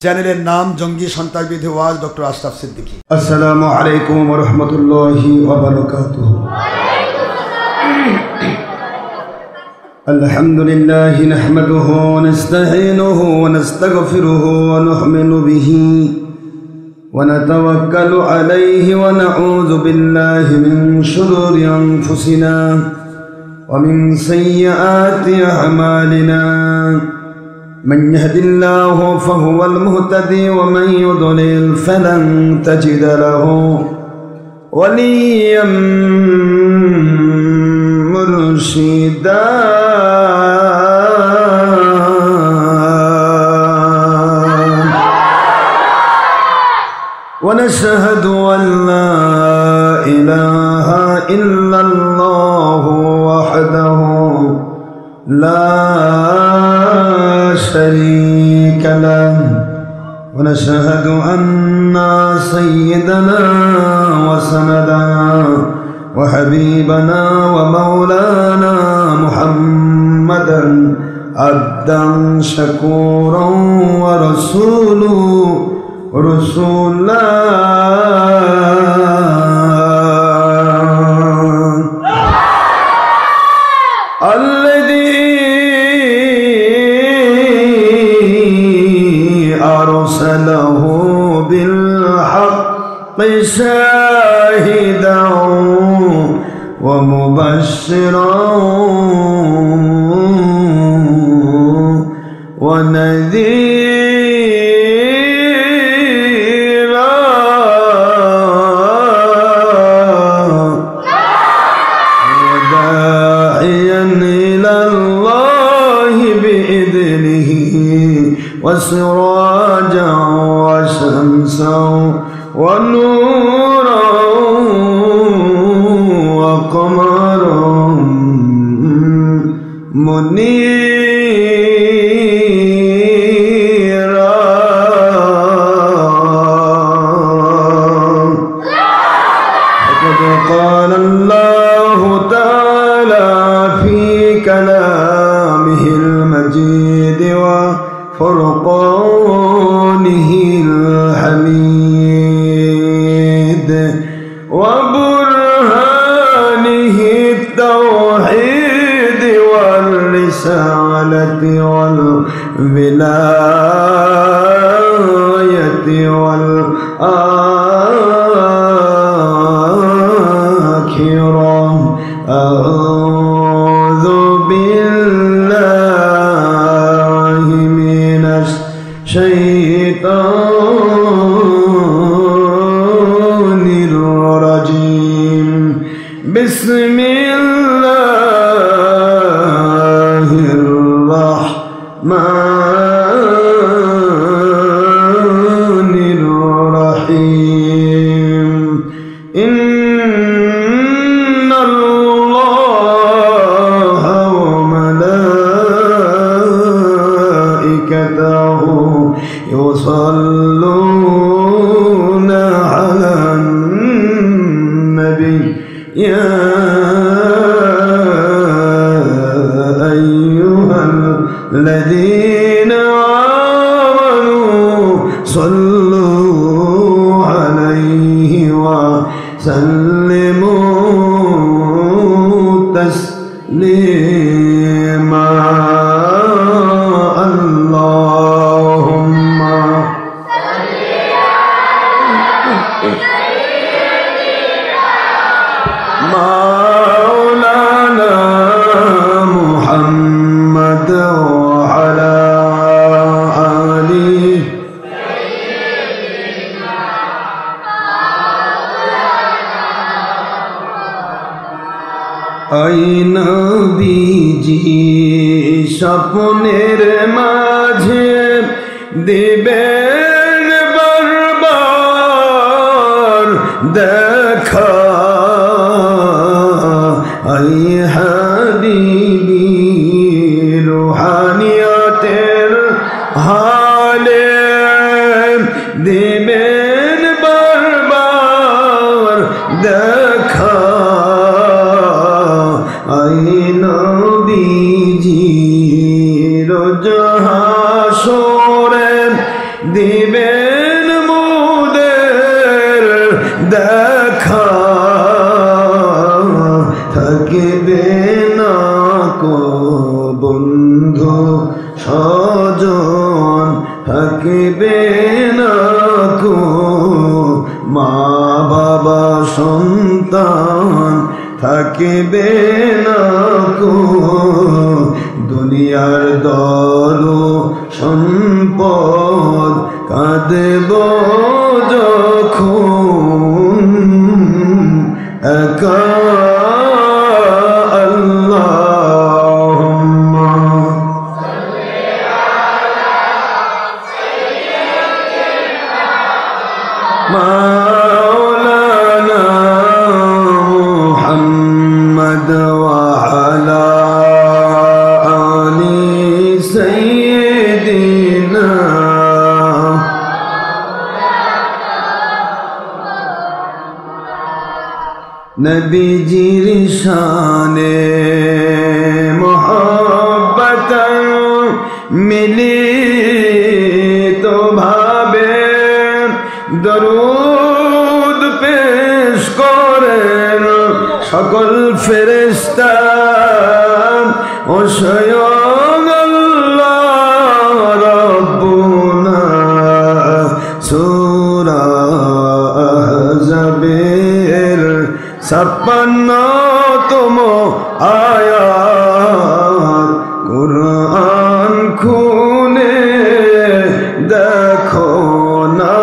চ্যানেলের নাম জঙ্গি সন্ত্রাসবিরোধী ওয়াজ ডক্টর আশরাফ সিদ্দিকী। আসসালামু আলাইকুম ওয়া রাহমাতুল্লাহি ওয়া বারাকাতুহু। আলহামদুলিল্লাহি নাহমাদুহু ওয়া নাস্তাঈনুহু ওয়া নাস্তাগফিরুহু ওয়া নু'মিনু বিহি ওয়া নাতাওয়াক্কালু আলাইহি ওয়া নাউযু বিল্লাহি মিন শুরুরি আনফুসিনা ওয়া মিন সাইয়্যাতি আ'মালিনা। من يهد الله فهو المهتدي ومن يضلل فلن تجد له وليا مرشدا. ونشهد أن لا إله إلا الله وحده لا شريك له ونشهد أن سيدنا وسندنا وحبيبنا ومولانا محمدا عبدا شكورا رسولا أرسله بالحق شاهدا ومبشرا ونذيرا وداعيا إلى الله بإذنه وسراجا وشمسا ونورا وقمرا منيرا. وقد قال الله تعالى في كلامه المجيد فرقانه الحميد وبرهانه التوحيد والرسالة والولاية والآخرة. أعوذ بالله من الشيطان الرجيم. بسم الله الرحمن الرحيم. إن الله وملائكته يصلون على النبي يا أيها الذين آمنوا صلوا عليه وسلموا تسليما. اللهم مولانا محمد وعلى آله আই নবীজি স্বপ্নের মাঝে দিবেন বারবার দেখা। আই হাবিবি রুহানিয়াতের হালে দিবেন বারবার দেখা। আই নবীজি রোজ হাসরে দিবেন মোদের দেখা থাকিবে না কো বন্ধু স্বজন থাকিবে না কো মা বাবা সন্তান থাকিবে না কো দুনিয়ার দল সম্পদ কাঁদেব যখন একা আল্লাহুম্মা মাওলানা মুহাম্মদ ওয়া আলা আলি সাইয়্যিদিনা নবীজির শানে মোহব্বত মিলিত ভাবে দরুদ পেশ করেন সকল ফেরেশতা ও স্বয়ং আল্লাহ রাব্বুনা সূরা আহজাবের 56তম আয়াত কুরআন খুলে দেখো না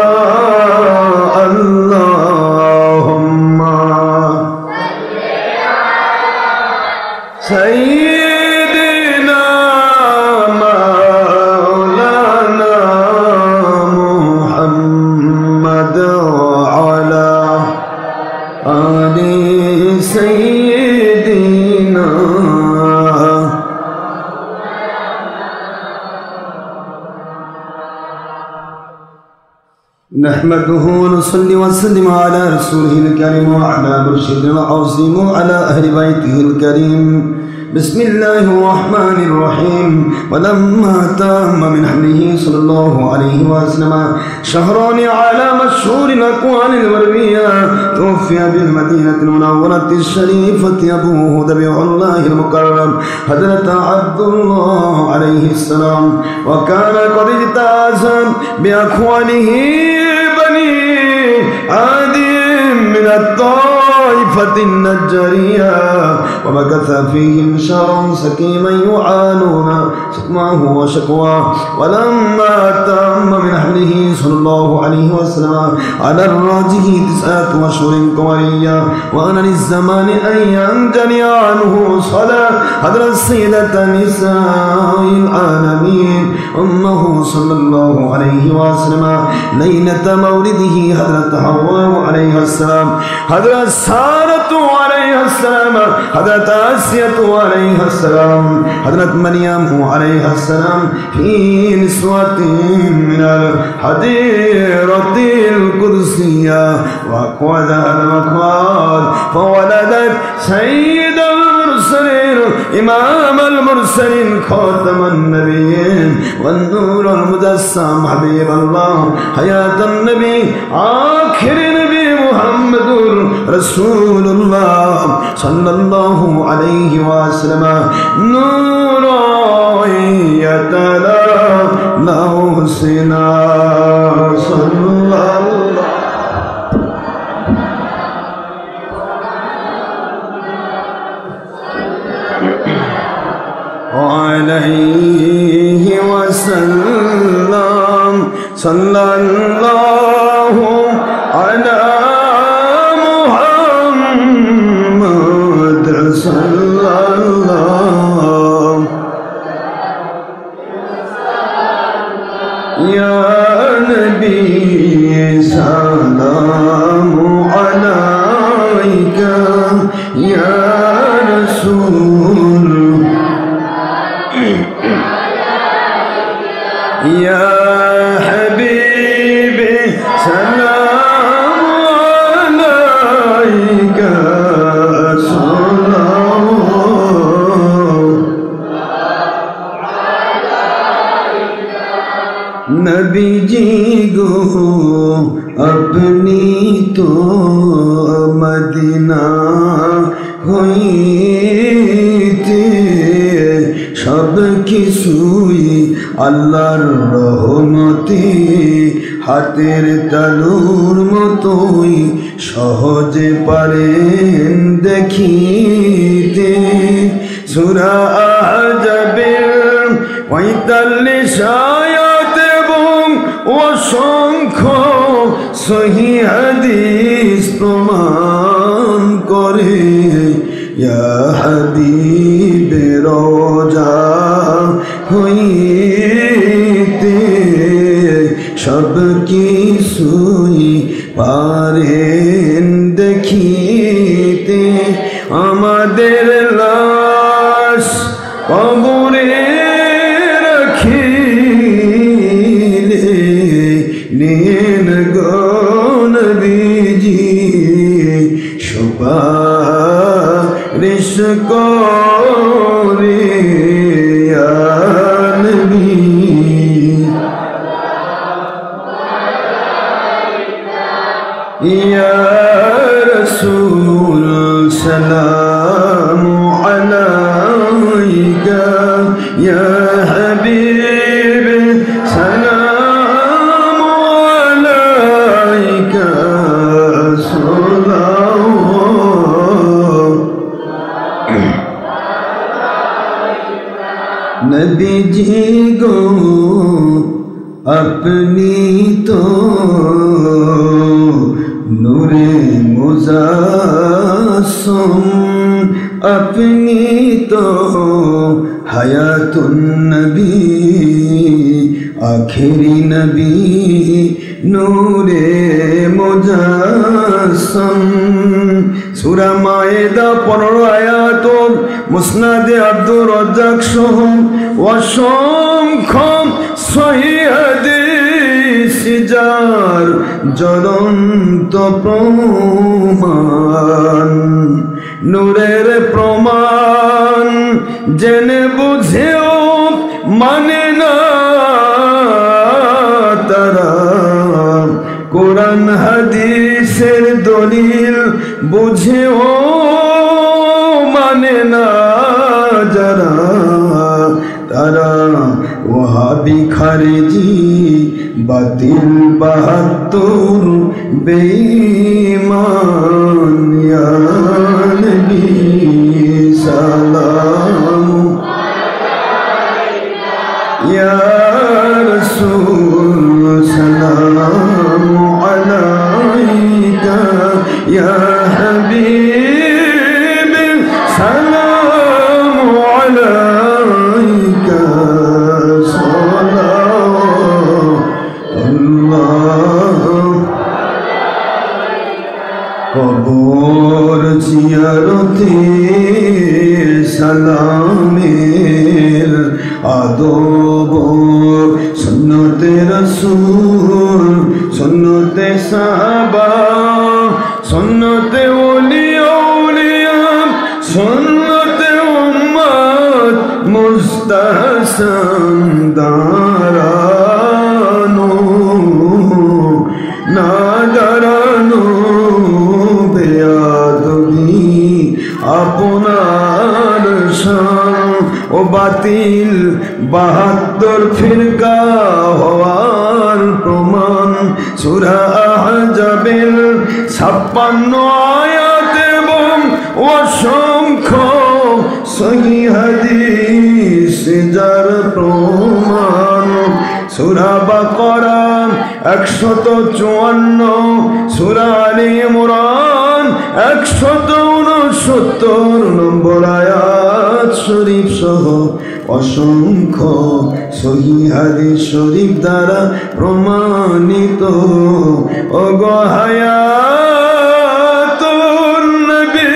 আল্লাহুম্মা সাইয়্যিদিনা মাওলানা মুহাম্মদ ওয়া আলা আলি সাইয়্যিদিনা نحمده ونصلي وسلم على رسوله الكريم وعلى مرشدنا العظيم وعلى أهل بيته الكريم بسم الله الرحمن الرحيم ولما تم من حمله صلى الله عليه وسلم شهران على مشهور الأقوال المروية توفي بالمدينة المنورة الشريفة أبوه نبي الله المكرم حضرة عبد الله عليه السلام وكان قد اجتاز بأقواله بني عادي من الطائفة النجارية ومكث فيهم شهرا سكيما يعانون سقماه وشكواه ولما تم من حمله صلى الله عليه وسلم على الراجح 9 أشهر قمرية وأن للزمان أن ينجلي عنه صلاة حضرة السيدة نساء العالمين أمه صلى الله عليه وسلم ليلة مولده حضرة حواء عليه السلام حضرة سارة عليه السلام حضرة آسية عليه السلام حضرة مريم عليه السلام في نسوة من الحديرة القدسية وأقوادها المقوال فولدت سيد المرسلين إمام المرسلين خاتم النبيين والنور المجسم حبيب الله حياة النبي آخر نبي محمد رسول الله صلى الله عليه وسلم نور يتلى له سنا صلى الله عليه وسلم صلى الله على محمد صلى الله يا نبي سلام عليك يا رسول يا حبيبي سلام عليك سلام نبي جي গো আপনি তো মদিনা হইতে সব কিছুই আল্লাহর রহমতে হাতের তালুর মতোই সহজে পারেন দেখিতে। সূরা আহজাবের ৪৫ আয়াত এবং অসংখ্য সহিহ হাদিস প্রমাণ করে ইয়া হাবিবে রওজা হইতে সব কিছুই পারেন দেখিতে। আমাদের লাশ কবরে রাখিলে নেন গো নবীজি সুপারিশ করে ইয়া নবী। ইয়া রাসূল সালামু আলাইকা ইয়া হাবিব সালামু আলাইকা নবীজি গো আপনি তো নূরে মুজাসসম আপনি তো হায়াতুন নবী আখেরি নবী নূরে মুজাসসম। সূরা মায়েদা 15 আয়াত মুসনাদে আব্দুর রাজ্জাক সহ অসংখ্য সহিহ হাদিস যার জ্বলন্ত প্রমাণ। নূরের প্রমাণ জেনে বুঝেও মানে না তারা, কোরআন হাদিসের দলিল বুঝেও মানে না যারা, তারা ওয়াহাবি খারেজি বাতিল ৭২ বেঈমান। ইয়া নবী সালাম ইয়া রাসূল সালাম আলাইকা ইয়া হাবিব সালাম আলাইকা কবর জিয়ারতে সালামের আদব সুন্নতে রাসূল সুন্নতে সাহাবা সুন্নতে ওলিয়া সুন্নতে উম্মত মুস্তাহসান দাঁড়ানো না দাঁড়ানো বেয়াদবি আপনার শান ও বাতিল ৭২ ফিরকা হওয়ার প্রমাণ। সূরা আহজাবের ৫৬ আয়াত এবং অসংখ্য সহিহ হাদিস যার প্রমাণ। সূরা বাকারা ১৫৪, সূরা আলে ইমরান ১৬৯ নম্বর আয়াত শরীফ সহ অসংখ্য সহিহ হাদিস শরীফ দ্বারা প্রমাণিত। ওগো হায়াতুন নবীজি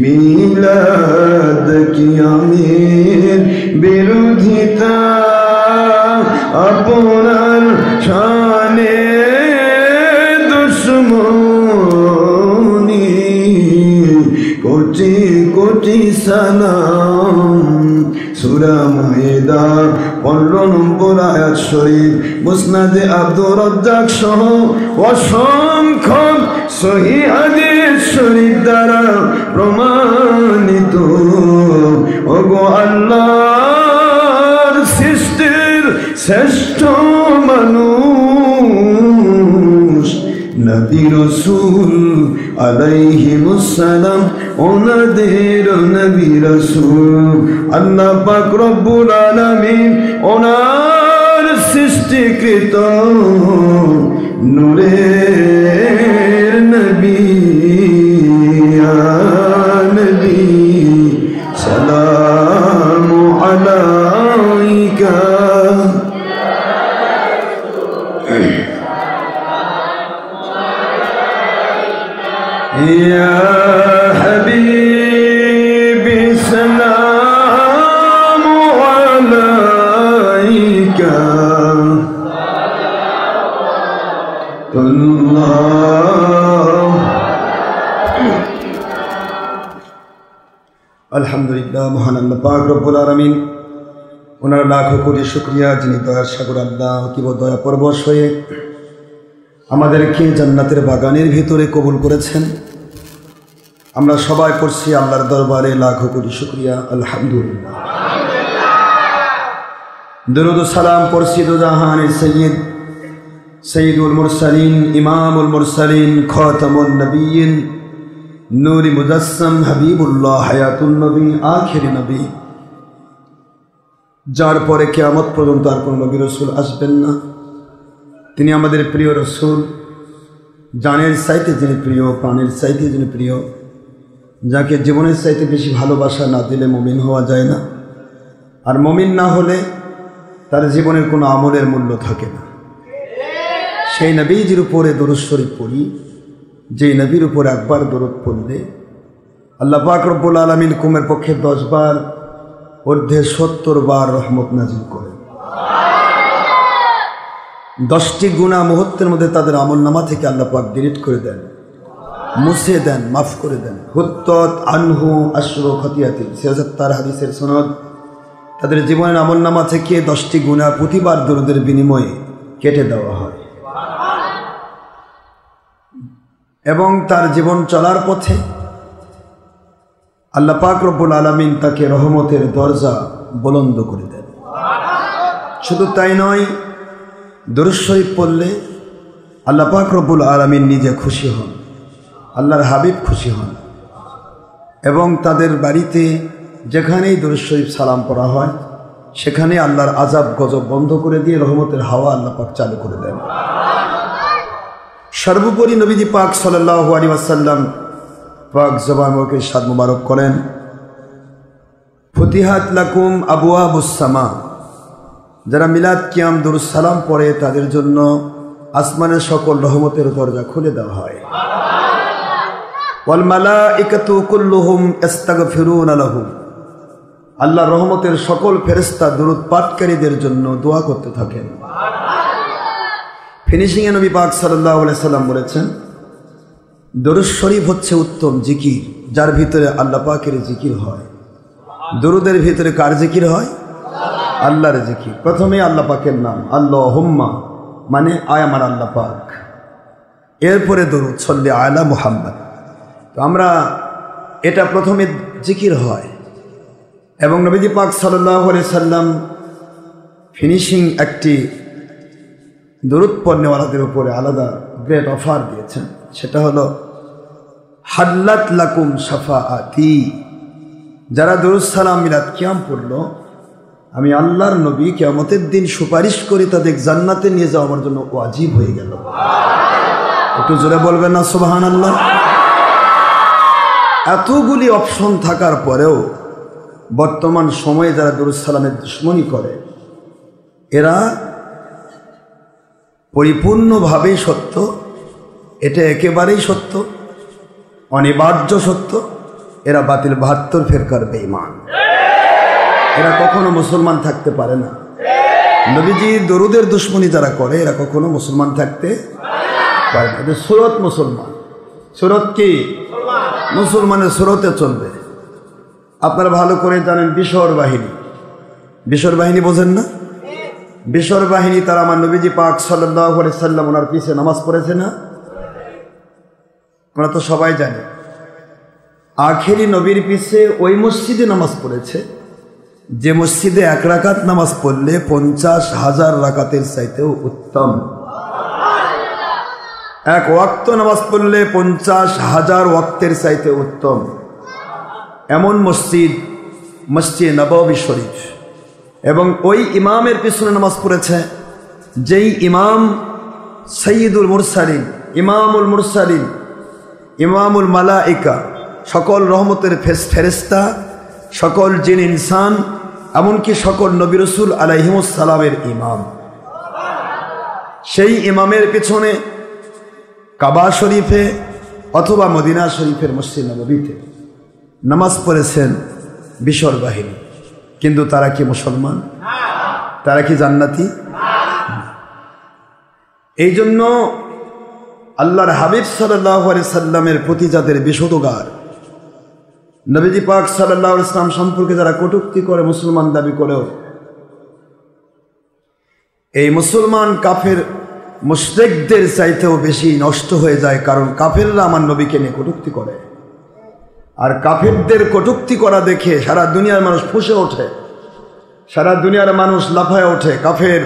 মিলাদ কিয়ামের বিরোধিতা আপনার শানে দুশ্মনী কোটি কোটি সালাম। সূরা মায়েদা 15 নম্বর আয়াত শরীফ মুসনাদে আব্দুর রাজ্জাক সহ অসংখ্য সহিহ হাদিস শরীফ দ্বারা প্রমাণিত। ওগো আল্লাহর সৃষ্টির শ্রেষ্ঠ মানুষ নবী রাসূল আলাইহিমুস সালাম, ওনাদের নবী রাসূল আল্লাহ পাক রব্বুল আলামিন ওনার সৃষ্টিকৃত নূরের নবী ইয়া নবী সালামু আলাইকা يا حبيبي سلام عليك الله আলহামদুলিল্লাহ, মহান আল্লাহ পাক রব্বুল আলামিন, ওনার লাখো কোটি শুকরিয়া যিনি দয়ার সাগর আল্লাহ অতীব দয়া পরবশ হয়ে আমাদেরকে জান্নাতের বাগানের ভিতরে কবুল করেছেন। আমরা সবাই পড়ছি আল্লাহর দরবারে লাখো কোটি শুকরিয়া, আলহামদুলিল্লাহ। দরুদ ও সালাম পড়ছি দো জাহানের সৈয়দ সৈয়দুল মুরসালিন, ইমামুল মুরসালিন, খাতামুন নবিয়্যিন, নূরি মুজাসসাম, হাবিবুল্লাহ, হায়াতুন নবী, আখিরি নবী, যার পরে কিয়ামত পর্যন্ত আর কোনো নবী রাসূল আসবেন না। তিনি আমাদের প্রিয় রাসূল, জানের চাইতে যিনি প্রিয়, প্রাণের চাইতে যিনি প্রিয়, যাকে জীবনের চাইতে বেশি ভালোবাসা না দিলে মুমিন হওয়া যায় না। আর মুমিন না হলে তার জীবনের কোনো আমলের মূল্য থাকে না। সেই নবীজির উপরে দরুদ শরীফ পড়ি, যেই নবীর উপরে একবার দরুদ পড়লে আল্লাহ পাক রব্বুল আলামিন কুমের পক্ষে 10 বার, অর্ধে 70 বার রহমত নাজিল করেন। 10টি গুনাহ মুহূর্তের মধ্যে তাদের আমলনামা থেকে আল্লাহ পাক ডিলিট করে দেন, মুছে দেন, মাফ করে দেন। হুত্তত আনহু আশরু খতিয়াতি, 76 হাদিসের সনদ। তাদের জীবনের আমলনামা থেকে 10টি গুনাহ প্রতিবার দরুদের বিনিময়ে কেটে দেওয়া হয় এবং তার জীবন চলার পথে আল্লাহ পাক রব্বুল আলামিন তাকে রহমতের দরজা বুলন্দ করে দেন। শুধু তাই নয়, দরুদ শরীফ পড়লে আল্লাহ পাক রব্বুল আলামিন নিজে খুশি হন, আল্লাহর হাবিব খুশি হন এবং তাদের বাড়িতে যেখানেই দরুদ শরীফ সালাম পড়া হয় সেখানে আল্লাহর আযাব গজব বন্ধ করে দিয়ে রহমতের হাওয়া আল্লাহ পাক চালু করে দেন। সর্বোপরি নবীজি পাক সাল্লাল্লাহু আলাইহি ওয়াসাল্লাম পাক জবান মুবারকে ইরশাদ মুবারক করেন, ফুতিহাত লাকুম আবওয়াবুস সামা, যারা মিলাদ কিয়াম দরুদ সালাম পড়ে তাদের জন্য আসমানের সকল রহমতের দরজা খুলে দেওয়া হয়। ওয়াল মালাইকাতু কুল্লুহুম ইস্তাগফিরুনা লাহুম, আল্লাহর রহমতের সকল ফেরেশতা দরুদ পাঠকারীদের জন্য দোয়া করতে থাকেন। ফিনিশিংয়ে নবী পাক সাল্লাল্লাহু আলাইহি সাল্লাম বলেছেন, দরুদ শরীফ হচ্ছে উত্তম জিকির, যার ভিতরে আল্লাহ পাকের জিকির হয়। দরুদের ভিতরে কার জিকির হয়? আল্লাহর জিকির। প্রথমে আল্লাহ পাকের নাম আল্লাহুম্মা, মানে আয় আমার আল্লাহ পাক, এরপরে দরুদ সাল্লি আলা মুহাম্মদ। তো আমরা এটা প্রথমে জিকির হয় এবং নবীজি পাক সাল্লাল্লাহু আলাইহি সাল্লাম ফিনিশিং একটি দরুদ পড়নেওয়ালাদের উপরে আলাদা গ্রেট অফার দিয়েছেন, সেটা হলো হাল্লাত লাকুম শাফাআতি, যারা দরুদ সালাম মিলাদ কিয়াম পড়ল আমি আল্লাহর নবী কিয়ামতের দিন সুপারিশ করি তাদের জান্নাতে নিয়ে যাওয়া আমার জন্য ওয়াজিব হয়ে গেল। একটু জোরে বলবেন না সুবহানাল্লাহ। এতগুলি অপশন থাকার পরেও বর্তমান সময়ে যারা দরুদ সালামের দুশমনি করে এরা পরিপূর্ণভাবেই সত্য, এটা একেবারেই সত্য, অনিবার্য সত্য, এরা বাতিল 72 ফেরকার বেঈমান। এরা কখনো মুসলমান থাকতে পারে না। নবীজি দরুদের দুশমনি যারা করে এরা কখনো মুসলমান থাকতে পারে না। এদের সুরত মুসলমান, সুরত কি? মুসলমানের সুরতে চলবে। আপনারা ভালো করে জানেন বিশর বাহিনী, বিশর বাহিনী বোঝেন না? বিশর বাহিনী তারা আমার নবীজি পাক সাল্লাল্লাহু আলাইহি সাল্লাম ওনার পিছে নামাজ পড়েছে না? আমরা তো সবাই জানি আখেরি নবীর পিছে ওই মসজিদে নামাজ পড়েছে যে মসজিদে 1 রাকাত নামাজ পড়লে 50,000 রাকাতের চাইতেও উত্তম। 1 ওয়াক্ত নামাজ পড়লে 50,000 ওয়াক্তের চাইতে উত্তম এমন মসজিদ মসজিদে নববী শরীফ। এবং ওই ইমামের পিছনে নামাজ পড়েছে যেই ইমাম সাইয়্যিদুল মুরসালিন, ইমামুল মুরসালিন, ইমামুল মালাইকা, সকল রহমতের ফেরেশতা, সকল জিন ইনসান, এমনকি সকল নবী রাসূল আলাইহিমুস সালামের ইমাম। সেই ইমামের পিছনে কাবা শরীফে অথবা মদিনা শরীফের মসজিদ নববীতে নামাজ পড়েছেন বিশর বাহিনী। কিন্তু তারা কি মুসলমান? তারা কি জান্নাতি? এই জন্য আল্লাহর হাবিব সাল্লাল্লাহু আলাইহি সাল্লামের প্রতি যাদের বিশুদ্ধগার, নবীজি পাক সাল্লাল্লাহু আলাইহি সাল্লাম সম্পর্কে যারা কটূক্তি করে মুসলমান দাবি করেও এই মুসলমান কাফের মুশরিকদের চাইতেও বেশি নষ্ট হয়ে যায়। কারণ কাফেররা আমার নবীকে নিয়ে কটূক্তি করে, আর কাফেরদের কটূক্তি করা দেখে সারা দুনিয়ার মানুষ ফুঁসে ওঠে, সারা দুনিয়ার মানুষ লাফায় ওঠে। কাফের,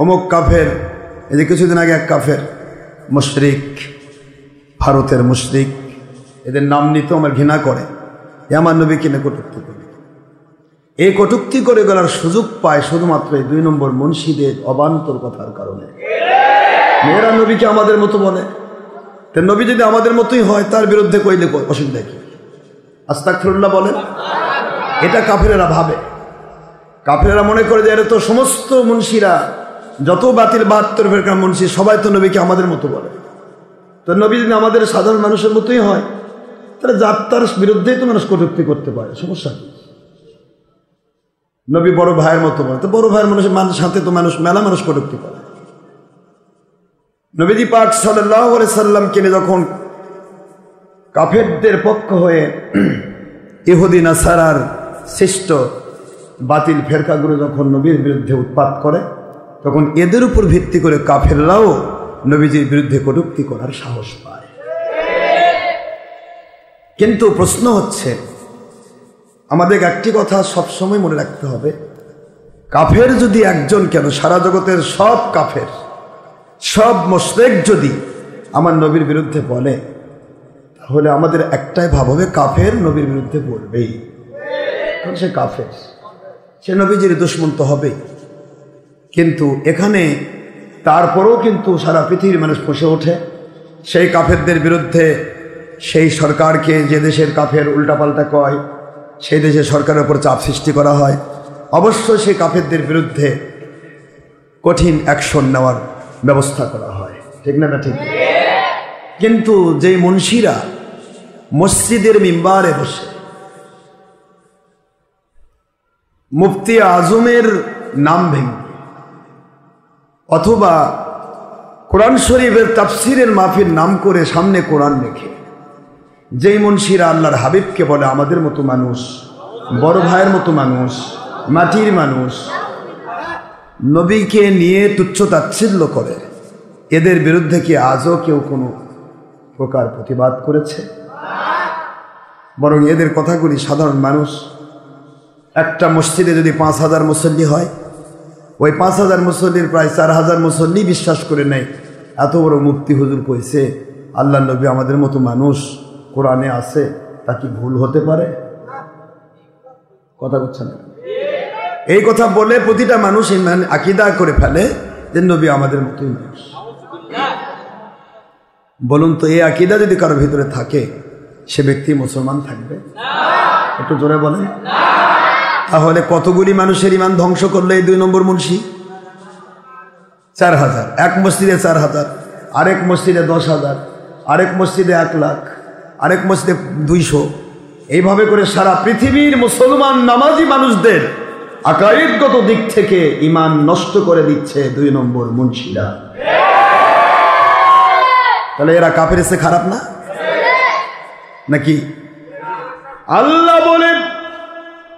অমুক কাফের। এই যে কিছুদিন আগে এক কাফের মুশরিক, ভারতের মুশরিক, এদের নাম নিতে আমার ঘৃণা করে, আমার নবীকে নিয়ে কটূক্তি করে। এই কটূক্তি করে গেলার সুযোগ পায় শুধুমাত্র এই 2 নম্বর মুন্সিদের অবান্তর কথার কারণে। মেয়েরা নবীকে আমাদের মতো বলে, তো নবী যদি আমাদের মতোই হয় তার বিরুদ্ধে কইলে অসুবিধা কি? আস্তাগফিরুল্লাহ বলেন। এটা কাফেরেরা ভাবে। কাফেরেরা মনে করে যে এটা তো সমস্ত মুন্সিরা, যত বাতিল 72 ফেরকার মুন্সি সবাই তো নবীকে আমাদের মতো বলে। তো নবী যদি আমাদের সাধারণ মানুষের মতোই হয় তাহলে যাত্রার বিরুদ্ধেই তো মানুষ কটূক্তি করতে পারে, সমস্যা কি? নবী বড় ভাইয়ের মতো বলে, তো বড় ভাইয়ের মানুষের সাথে তো মানুষ মেলা মানুষ কটূক্তি করে। নবীজি পাক সাল্লাল্লাহু আলাইহি সাল্লামকে নিয়ে যখন কাফেরদের পক্ষ হয়ে ইহুদি নাসারার সৃষ্ট বাতিল ফেরকাগুলো যখন নবীর বিরুদ্ধে উৎপাত করে, তখন এদের উপর ভিত্তি করে কাফেররাও নবীজির বিরুদ্ধে কটূক্তি করার সাহস পায়। কিন্তু প্রশ্ন হচ্ছে, আমাদের একটি কথা সবসময় মনে রাখতে হবে, কাফের যদি একজন কেন, সারা জগতের সব কাফের, সব মুশরিক যদি আমার নবীর বিরুদ্ধে বলে, তাহলে আমাদের একটাই ভাব হবে, কাফের নবীর বিরুদ্ধে বলবেই, কারণ সে কাফের, সে নবীজির দুশমন তো হবেই। কিন্তু এখানে তারপরেও কিন্তু সারা পৃথিবীর মানুষ ফুঁসে ওঠে সেই কাফেরদের বিরুদ্ধে। সেই সরকারকে, যে দেশের কাফের উল্টাপাল্টা কয়, সেই দেশের সরকারের উপর চাপ সৃষ্টি করা হয়। অবশ্যই সেই কাফেরদের বিরুদ্ধে কঠিন অ্যাকশন নেওয়ার ব্যবস্থা করা হয়, ঠিক না? ঠিক। কিন্তু যেই মুন্সিরা মসজিদের মিম্বারে বসে মুফতি আজমের নাম ভেঙে অথবা কোরআন শরীফের তাফসিরের মাহফিল নাম করে সামনে কোরআন রেখে যেই মুন্সিরা আল্লাহর হাবিবকে বলে আমাদের মতো মানুষ, বড় ভাইয়ের মতো মানুষ, মাটির মানুষ, নবীকে নিয়ে তুচ্ছ তাচ্ছিল্য করে, এদের বিরুদ্ধে কি আজও কেউ কোনো প্রকার প্রতিবাদ করেছে? বরং এদের কথাগুলি সাধারণ মানুষ, একটা মসজিদে যদি 5,000 মুসল্লি হয়, ওই 5,000 মুসল্লির প্রায় 4,000 মুসল্লি বিশ্বাস করে নেয় এত বড় মুফতি হুজুর কইছে আল্লাহ নবী আমাদের মতো মানুষ, কোরআনে আছে, তা কি ভুল হতে পারে? কথা বলছেন না? এই কথা বলে প্রতিটা মানুষ ইমান আকীদা করে ফেলে যে নবী আমাদের মতোই মানুষ। বলুন তো, এই আকীদা যদি কারো ভিতরে থাকে, সে ব্যক্তি মুসলমান থাকবে? একটু জোরে বলেন। তাহলে কতগুলি মানুষের ইমান ধ্বংস করলো এই 2 নম্বর মুন্সি? 4,000। এক মসজিদে 4,000, আরেক মসজিদে 10,000, আরেক মসজিদে 1 লাখ, আরেক মসজিদে 200। এইভাবে করে সারা পৃথিবীর মুসলমান নামাজি মানুষদের আকাইদগত দিক থেকে ইমান নষ্ট করে দিচ্ছে 2 নম্বর মুন্সিরা। তাহলে এরা কাফের এসে খারাপ না নাকি? আল্লাহ বলেন,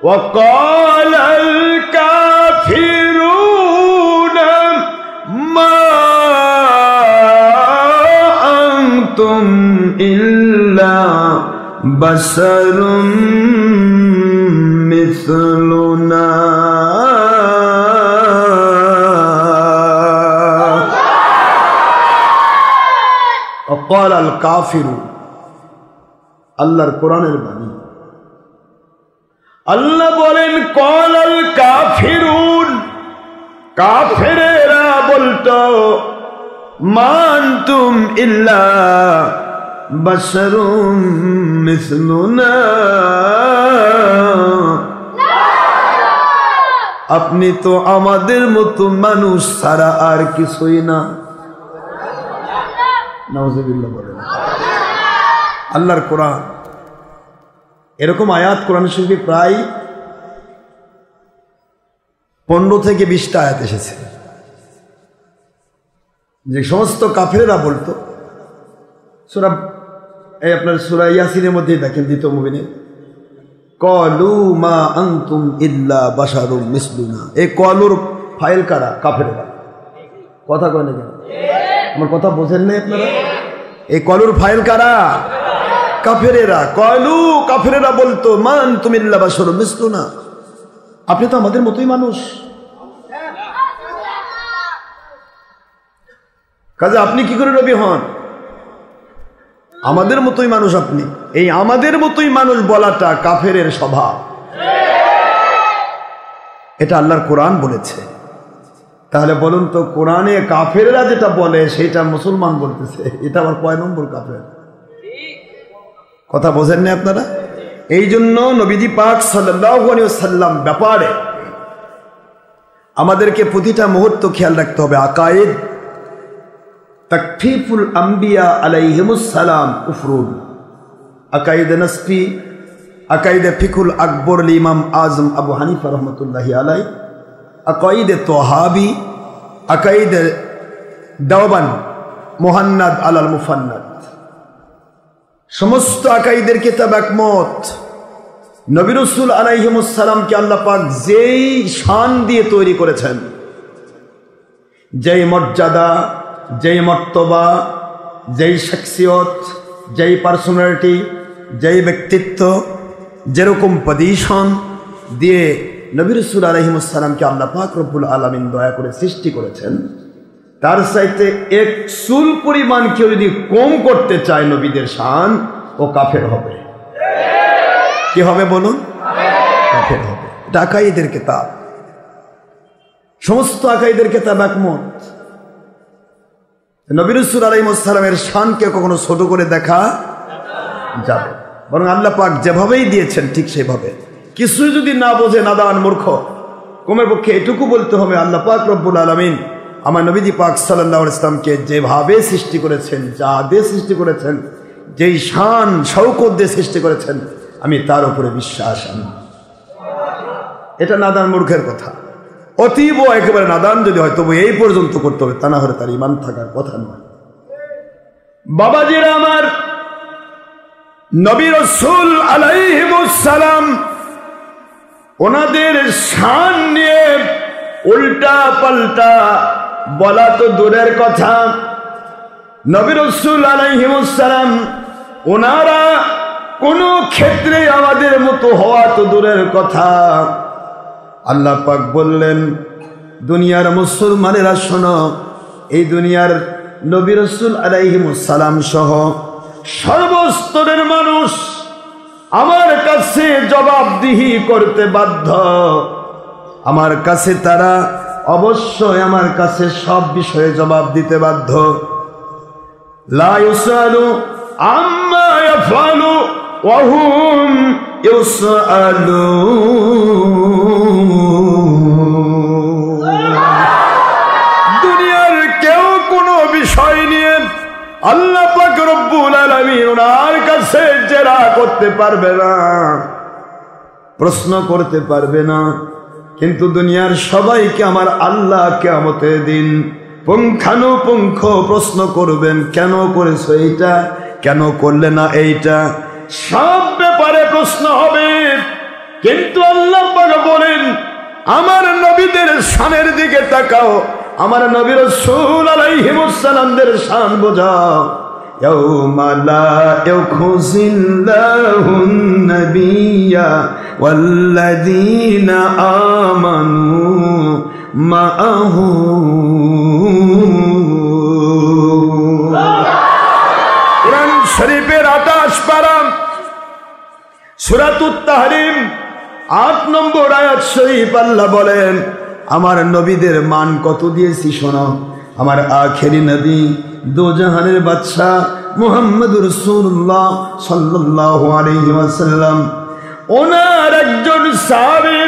وقال الكافرون আনতুম ইল্লা বাশারুম মিসলুনা وقال الكافر আল্লাহর কোরআনের বাণী আল্লাহ বলেন কলাল কাফিরুন কাফেরেরা বলতো মানতুম ইল্লা বাশারুম মিসলুনা আপনি তো আমাদের মতো মানুষ ছাড়া আর কিছুই না। নাউজুবিল্লাহ বলেন। আল্লাহর কোরআন এরকম আয়াত কোরআন শরীফে প্রায় 15 থেকে 20টা আয়াত এসেছে, যে সমস্ত কাফেররা বলতো। সূরা আপনার সূরা ইয়াসিনের মধ্যে দেখেন, দ্বিতীয় মুমিনে কলু মা আনতুম ইল্লা বাশারুম মিসলুনা। এই কলুর ফাইল কারা? কাফেররা। কথা কয় না কেন? আমার কথা বোঝেন না আপনারা? এই কলুর ফাইল কারা? কাফেরেরা। কলু কাফেরেরা বলতো মা আনতুম ইল্লা বাশারুম মিসলুনা, আপনি তো আমাদের মতোই মানুষ, কাজে আপনি কি করে নবী হন? আমাদের মতোই মানুষ আপনি। এই আমাদের মতোই মানুষ বলাটা কাফেরের স্বভাব, এটা আল্লাহর কোরআন বলেছে। তাহলে বলুন তো, কোরআনে কাফেররা যেটা বলে সেটা মুসলমান বলতেছে, এটা আবার কয় নম্বর কাফের? কথা বোঝেন না আপনারা? এই জন্য নবীজি পাক সাল্লাল্লাহু আলাইহি ওয়াসাল্লাম ব্যাপারে আমাদেরকে প্রতিটা মুহূর্ত খেয়াল রাখতে হবে। আকায়েদ তাকফিফুল আম্বিয়া আলাইহিমুস সালাম কুফরুন, আকায়েদ নাসফি, আকায়েদ ফিকুল আকবর ইমাম আজম আবু হানিফা রহমতুল্লাহি আলাই, আকায়েদ তোহাবি, আকায়েদ দেওবান মুহান্নাদ আলাল মুফান্নাদ, সমস্ত আকাইদের কিতাব একমত। নবী রাসূল আলাইহিমুস সালামকে আল্লাহ পাক যেই শান দিয়ে তৈরি করেছেন, যেই মর্যাদা, যেই মর্তবা, যেই শখসিয়ত, যেই পার্সোনালিটি, যেই ব্যক্তিত্ব, যেরকম পজিশন দিয়ে নবী রাসূল আলাইহিমুস সালামকে আল্লাহ পাক রব্বুল আলামিন দয়া করে সৃষ্টি করেছেন, তার চাইতে এক চুল পরিমাণ কেউ যদি কম করতে চায় নবীদের শান, ও কাফের হবে। কি হবে বলুন? কাফের হবে। এটা আকাইদের কিতাব, সমস্ত আকাইদের কিতাব একমত। নবী রাসূল আলাইহিস সালামের শানকে কখনো ছোট করে দেখা যাবে, বরং আল্লাহ পাক যেভাবেই দিয়েছেন ঠিক সেভাবে। কিছু যদি না বোঝে নাদান মূর্খ, কমের পক্ষে এটুকু বলতে হবে, আল্লাহ পাক রব্বুল আলামিন আমার নবীজি পাক সাল্লাল্লাহু আলাইহি ওয়াসাল্লামকে যেভাবে সৃষ্টি করেছেন, যা দিয়ে সৃষ্টি করেছেন, যেই শান শৌকত দিয়ে সৃষ্টি করেছেন, আমি তার উপরে বিশ্বাস আনি। এটা নাদান মূর্খের কথা। অতীব একেবারে নাদান যদি হয় তবু এই পর্যন্ত করতে হবে, তা না হলে তার ঈমান থাকার কথা নয়। বাবাজিরা আমার, নবী রাসূল আলাইহিমুস সালাম ওনাদের শান নিয়ে উল্টা পাল্টা বলা তো দূরের কথা, নবী রাসূল আলাইহিমুস সালাম ওনারা কোনো ক্ষেত্রে আমাদের মতো হওয়া তো দূরের কথা। আল্লাহ পাক বললেন, দুনিয়ার মুসলমানেরা শোনো, এই দুনিয়ার নবী রাসূল আলাইহিমুস সালাম সহ সর্বস্তরের মানুষ আমার কাছে জবাবদিহি করতে বাধ্য। আমার কাছে তারা অবশ্যই আমার কাছে সব বিষয়ে জবাব দিতে বাধ্য। লা ইউসালু আম্মা ইয়াফআলু ওয়া হুম ইউসালুন। দুনিয়ার কেউ কোনো বিষয় নিয়ে আল্লাহ পাক রব্বুল আলামিন ওনার কাছে জেরা করতে পারবে না, প্রশ্ন করতে পারবে না, কিন্তু দুনিয়ার সবাইকে আমার আল্লাহ কিয়ামতের দিন পুঙ্খানুপুঙ্খ প্রশ্ন করবেন। কেন করেছো এইটা, কেন করলে না এইটা, সব ব্যাপারে প্রশ্ন হবে। কিন্তু আল্লাহ পাক বলেন, আমার নবীদের শানের দিকে তাকাও, আমার নবী রাসূল আলাইহিস সালামদের শান বোঝাও। ইয়াউমা লা ইউখজিল্লাহুন নাবিয়্যা ওয়াল্লাযীনা আমানু মাআহু। কুরআন শরীফের 28 পারা সূরাতুত তাহরিম 8 নম্বর আয়াত শরীফ আল্লাহ বলেন, আমার নবীদের মান কত দিয়েছি শোনো। আমার আখেরি নবী দোজাহানের বাদশা মুহাম্মদুর রাসূলুল্লাহ সাল্লাল্লাহু আলাইহি ওয়াসাল্লাম, ওনার একজন সাহাবী,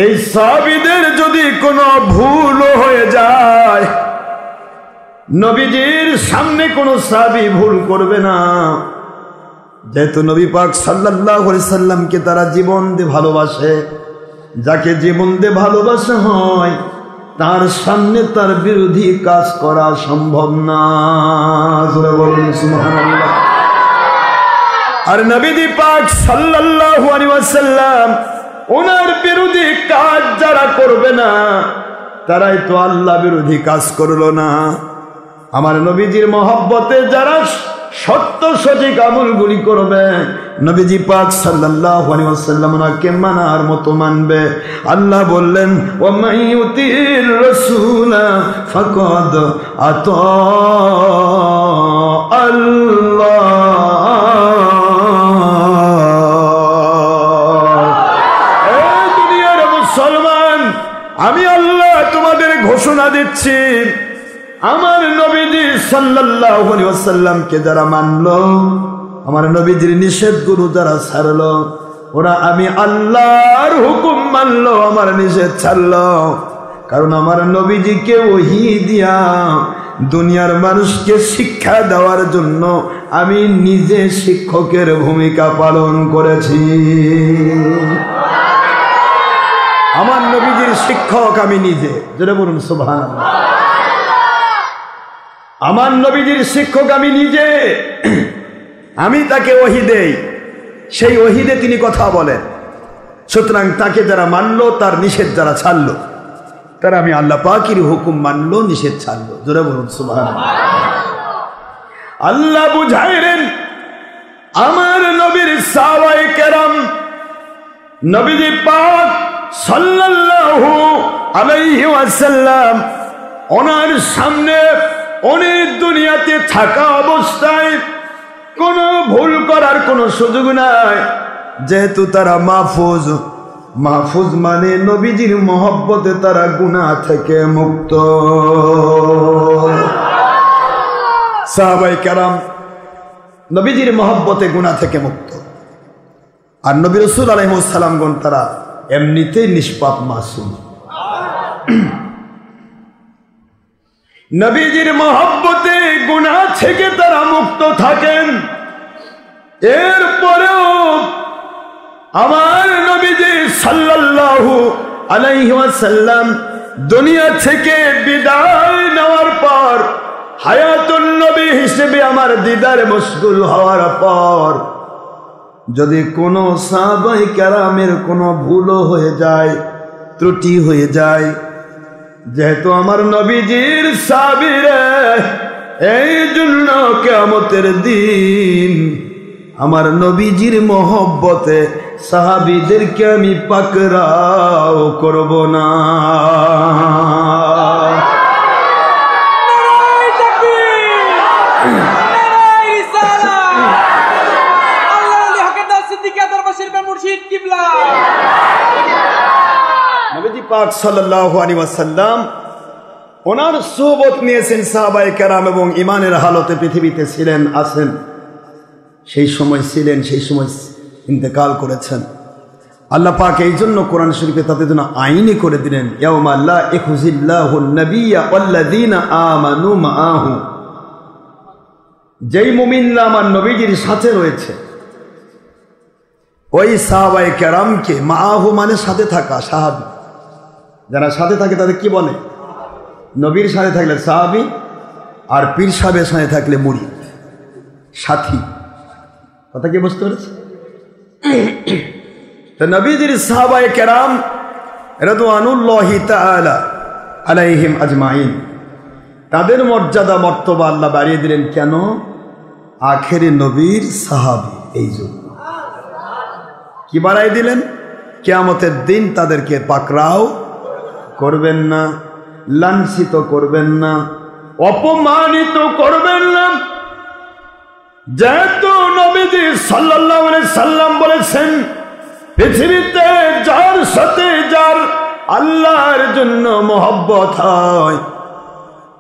এই সাহাবীদের যদি কোনো ভুল হয়ে যায়, নবীজির সামনে কোনো সাহাবী ভুল করবে না। যেহেতু নবী পাক সাল্লাল্লাহু আলাইহি সাল্লামকে তারা জীবন দিয়ে ভালোবাসে, যাকে জীবন দিয়ে ভালোবাসা হয় তার সামনে তার বিরোধী কাজ করা সম্ভব না। জোরে বলুন সুবহানাল্লাহ। আর নবী পাক সাল্লাল্লাহু আলাইহি ওয়াসাল্লাম ওনার বিরোধী কাজ যারা করবে না, তারাই তো আল্লাহ বিরোধী কাজ করলো না। আমার নবীজির মহব্বতে যারা সত্য সঠিক আমলগুলি করবে, নবীজি পাক সাল্লাল্লাহু আলাইহি ওয়াসাল্লাম ওনাকে মানার মতো মানবে। আল্লাহ বললেন, ওয়া মাইয়ুতির রাসূলা ফাকাদ আতা আল্লাহ। এই দুনিয়ার মুসলমান, আমি আল্লাহ তোমাদের ঘোষণা দিচ্ছি, আমার নবীজি সাল্লাল্লাহু আলাইহি ওয়াসাল্লামকে যারা মানলো, আমার নবীজির নিষেধগুলো যারা ছাড়লো, ওরা আমি আল্লাহর হুকুম মানলো, আমার নিষেধ ছাড়লো। কারণ আমার নবীজিকে ওহী দিয়া দুনিয়ার মানুষকে শিক্ষা দেওয়ার জন্য আমি নিজে শিক্ষকের ভূমিকা পালন করেছি। আমার নবীজির শিক্ষক আমি নিজে। যেটা বলুন সুবহানাল্লাহ। আমার নবীজির শিক্ষক আমি নিজে। আমি তাকে ওহী দেই, সেই ওহীতে তিনি কথা বলেন। সুতরাং তাকে যারা মানলো, তার নিষেধ যারা ছাড়লো, তারা আমি আল্লাহ পাকের হুকুম মানলো, নিষেধ ছাড়লো। জোরে বলুন সুবহানাল্লাহ। আল্লাহ বুঝাইলেন আমার নবীর সাহাবায়ে কেরাম, নবীজি পাক সাল্লাল্লাহু আলাইহি ওয়াসাল্লাম ওনার সামনে অনেক দুনিয়াতে থাকা অবস্থায় কোনো ভুল করার কোনো সুযোগ নাই। যেহেতু তারা মাহফুজ, মাহফুজ মানে নবীজির মহব্বতে তারা গুনাহ থেকে মুক্ত। সাহাবায়ে কেরাম নবীজির মহব্বতে গুনাহ থেকে মুক্ত। আর নবী রাসূল আলাইহিস সালামগণ তারা এমনিতেই নিষ্পাপ মাসুম। নবীজির মহব্বতে গুনাহ থেকে তারা মুক্ত থাকেন। এরপরেও আমার নবীজি সাল্লাল্লাহু আলাইহি ওয়াসাল্লাম দুনিয়া থেকে বিদায় নেওয়ার পর, হায়াতুন নবী হিসেবে আমার দিদারে মশগুল হওয়ার পর, যদি কোনো সাহাবায়ে কেরামের কোনো ভুলও হয়ে যায়, ত্রুটি হয়ে যায়, যেহেতু আমার নবীজির সাহাবীরা, এই জন্য কিয়ামতের দিন আমার নবীজির মহব্বতে সাহাবীদেরকে আমি পাকড়াও করব না। নবীজি পাক সাল্লাল্লাহু আলাইহি ওয়াসাল্লাম ওনার সোহবত নিয়েছেন সাহাবায়ে কেরাম এবং ঈমানের হালতে পৃথিবীতে ছিলেন, আছেন, সেই সময় ছিলেন, সেই সময় ইন্তেকাল করেছেন। আল্লাহ পাক এই জন্য কোরআন শরীফে তাদের জন্য আইনি করে দিলেন, ইয়াউমা লা ইখজিল্লাহুন নাবিয়্যা ওয়াল্লাযীনা আমানু মাআহু। যেই মুমিনরা আমার নবীজির সাথে রয়েছে, ওই সাহাবায়ে কেরামকে, মাআহু মানে সাথে থাকা, সাহাবী, যারা সাথে থাকে তাদের কি বলে? নবীর সাথে থাকলে সাহাবী, আর পীর সাহেবের সাথে থাকলে মুরিদ, সাথী। কথা কি বুঝতে পেরেছে? তো নবীজির সাহাবায়ে কেরাম রাদওয়ানুল্লাহি তাআলা আলাইহিম আজমাইন, তাদের মর্যাদা মর্তবা আল্লাহ বাড়িয়ে দিলেন কেন? আখেরি নবীর সাহাবী, এই জন্য কি বাড়াই দিলেন? কিয়ামতের দিন তাদেরকে পাকড়াও করবেন না, লাঞ্ছিত করবেন না, অপমানিত করবেন না। যেহেতু নবীজি সাল্লাল্লাহু আলাইহি সাল্লাম বলেছেন, পৃথিবীতে যার সাথে যার আল্লাহর জন্য মহব্বত হয়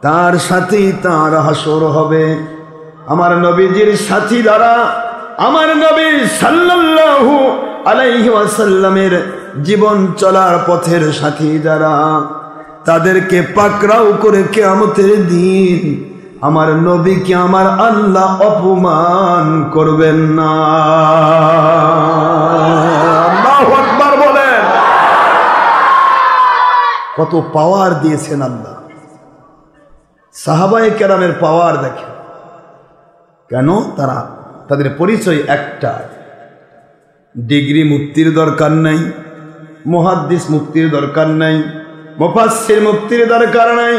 তার সাথেই তার হাসর হবে। আমার নবীজির সাথী দ্বারা, আমার নবী সাল্লাল্লাহু আলাইহি ওয়াসাল্লামের জীবন চলার পথের সাথী যারা, তাদেরকে পাকড়াও করে কিয়ামতের দিন আমার নবীকে আমার আল্লাহ অপমান করবেন না। আল্লাহু আকবার বলেন। কত পাওয়ার দিয়েছেন আল্লাহ। সাহাবায়ে কেরামের পাওয়ার দেখেন। কেন? তাদের পরিচয় একটা, ডিগ্রি মুক্তির দরকার নাই, মুহাদ্দিস মুক্তির দরকার নাই, মুফাসসির মুক্তির দরকার নাই।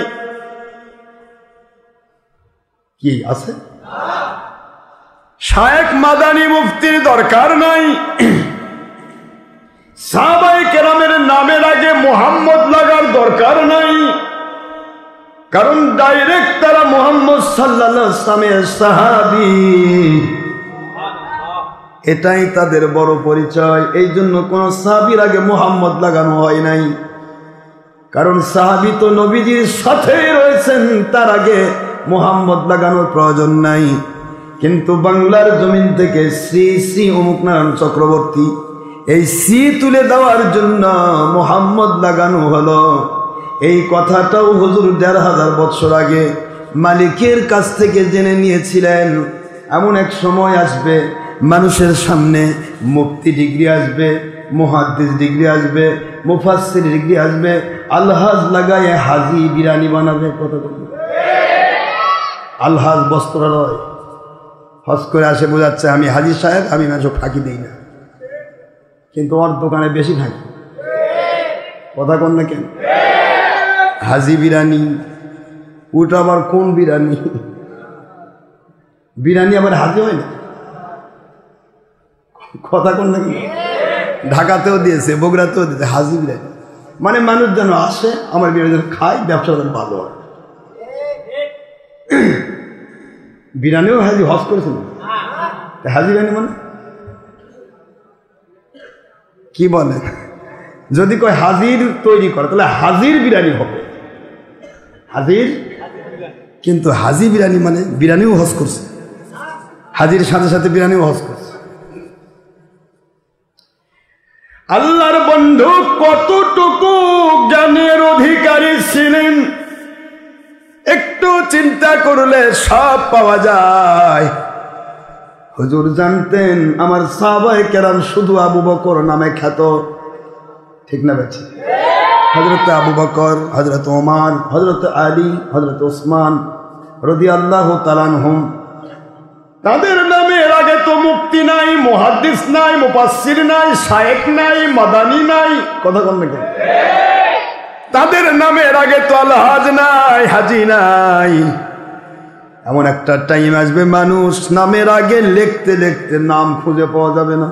কি আছে? শায়েখ মাদানী মুফতির দরকার নাই। সাহাবায়ে কেরামের নামের আগে মুহাম্মদ লাগার দরকার নাই, কারণ ডাইরেক্ট তারা মুহাম্মদ সাল্লাল্লাহু আলাইহি ওয়াসাল্লামের সাহাবী। এটাই তাদের বড় পরিচয়। এই জন্য কোন সাহাবীর আগে মুহাম্মদ লাগানো হয় নাই, কারণ সাহাবী তো নবীজির সাথেই রয়েছেন, তার আগে মুহাম্মদ লাগানোর প্রয়োজন নাই। কিন্তু বাংলার জমিন থেকে শ্রী শ্রী অমুক নারায়ণ চক্রবর্তী, এই শ্রী তুলে দেওয়ার জন্য মুহাম্মদ লাগানো হলো। এই কথাটাও হুজুর ১৫০০ বছর আগে মালিকের কাছ থেকে জেনে নিয়েছিলেন। এমন এক সময় আসবে মানুষের সামনে মুফতি ডিগ্রি আসবে, মুহাদ্দিস ডিগ্রি আসবে, মুফাসসির ডিগ্রি আসবে, আলহাজ লাগায় হাজি বিরানি বানাবে। কত আলহাজ বস্ত্রালয় হজ করে আসে, বোঝাচ্ছে আমি হাজি সাহেব, আমি মানুষ ফাঁকি দিই না, কিন্তু ওর দোকানে বেশি ফাঁকি। কথা কন না কেন? হাজি বিরানি, ওটা আবার কোন বিরানি? বিরানি আবার হাজি হয় না। কথা কন না কেন? ঢাকাতেও দিয়েছে, বগুড়াতেও দিয়েছে হাজি বিরানি, মানে মানুষ যেন আসে, আমার বিরানি যেন খায়, ব্যবসা যেন ভালো হয়। বিরানিও হাজি হজ করেছিল, হাজি বিরানি মানে কি বলে? যদি কয় হাজির তৈরি করে তাহলে হাজির বিরানি হবে, হাজির। কিন্তু হাজি বিরানি মানে বিরানিও হজ করছে, হাজির সাথে সাথে বিরানিও হজ করছে। আল্লাহর বন্ধু কতটুকু জ্ঞানের অধিকারী ছিলেন একটু চিন্তা করলে সব পাওয়া যায়। হুজুর জানতেন আমার সাহাবায়ে কেরাম শুধু আবু বকর নামে খ্যাত, ঠিক না বেঠি? হযরত আবু বকর, হযরত ওমর, হযরত আলী, হযরত ওসমান রাদিয়াল্লাহু তাআলা আনহুম, তাদের নামের আগে তো মুফতি নাই, মুহাদ্দিস নাই, মুফাসসির নাই, শায়েখ নাই, মাদানী নাই। কথা বল না কেন? তাদের নামের আগে তো আলহাজ নাই, হাজি নাই। এমন একটা টাইম আসবে মানুষ নামের আগে লিখতে লিখতে নাম খুঁজে পাওয়া যাবে না।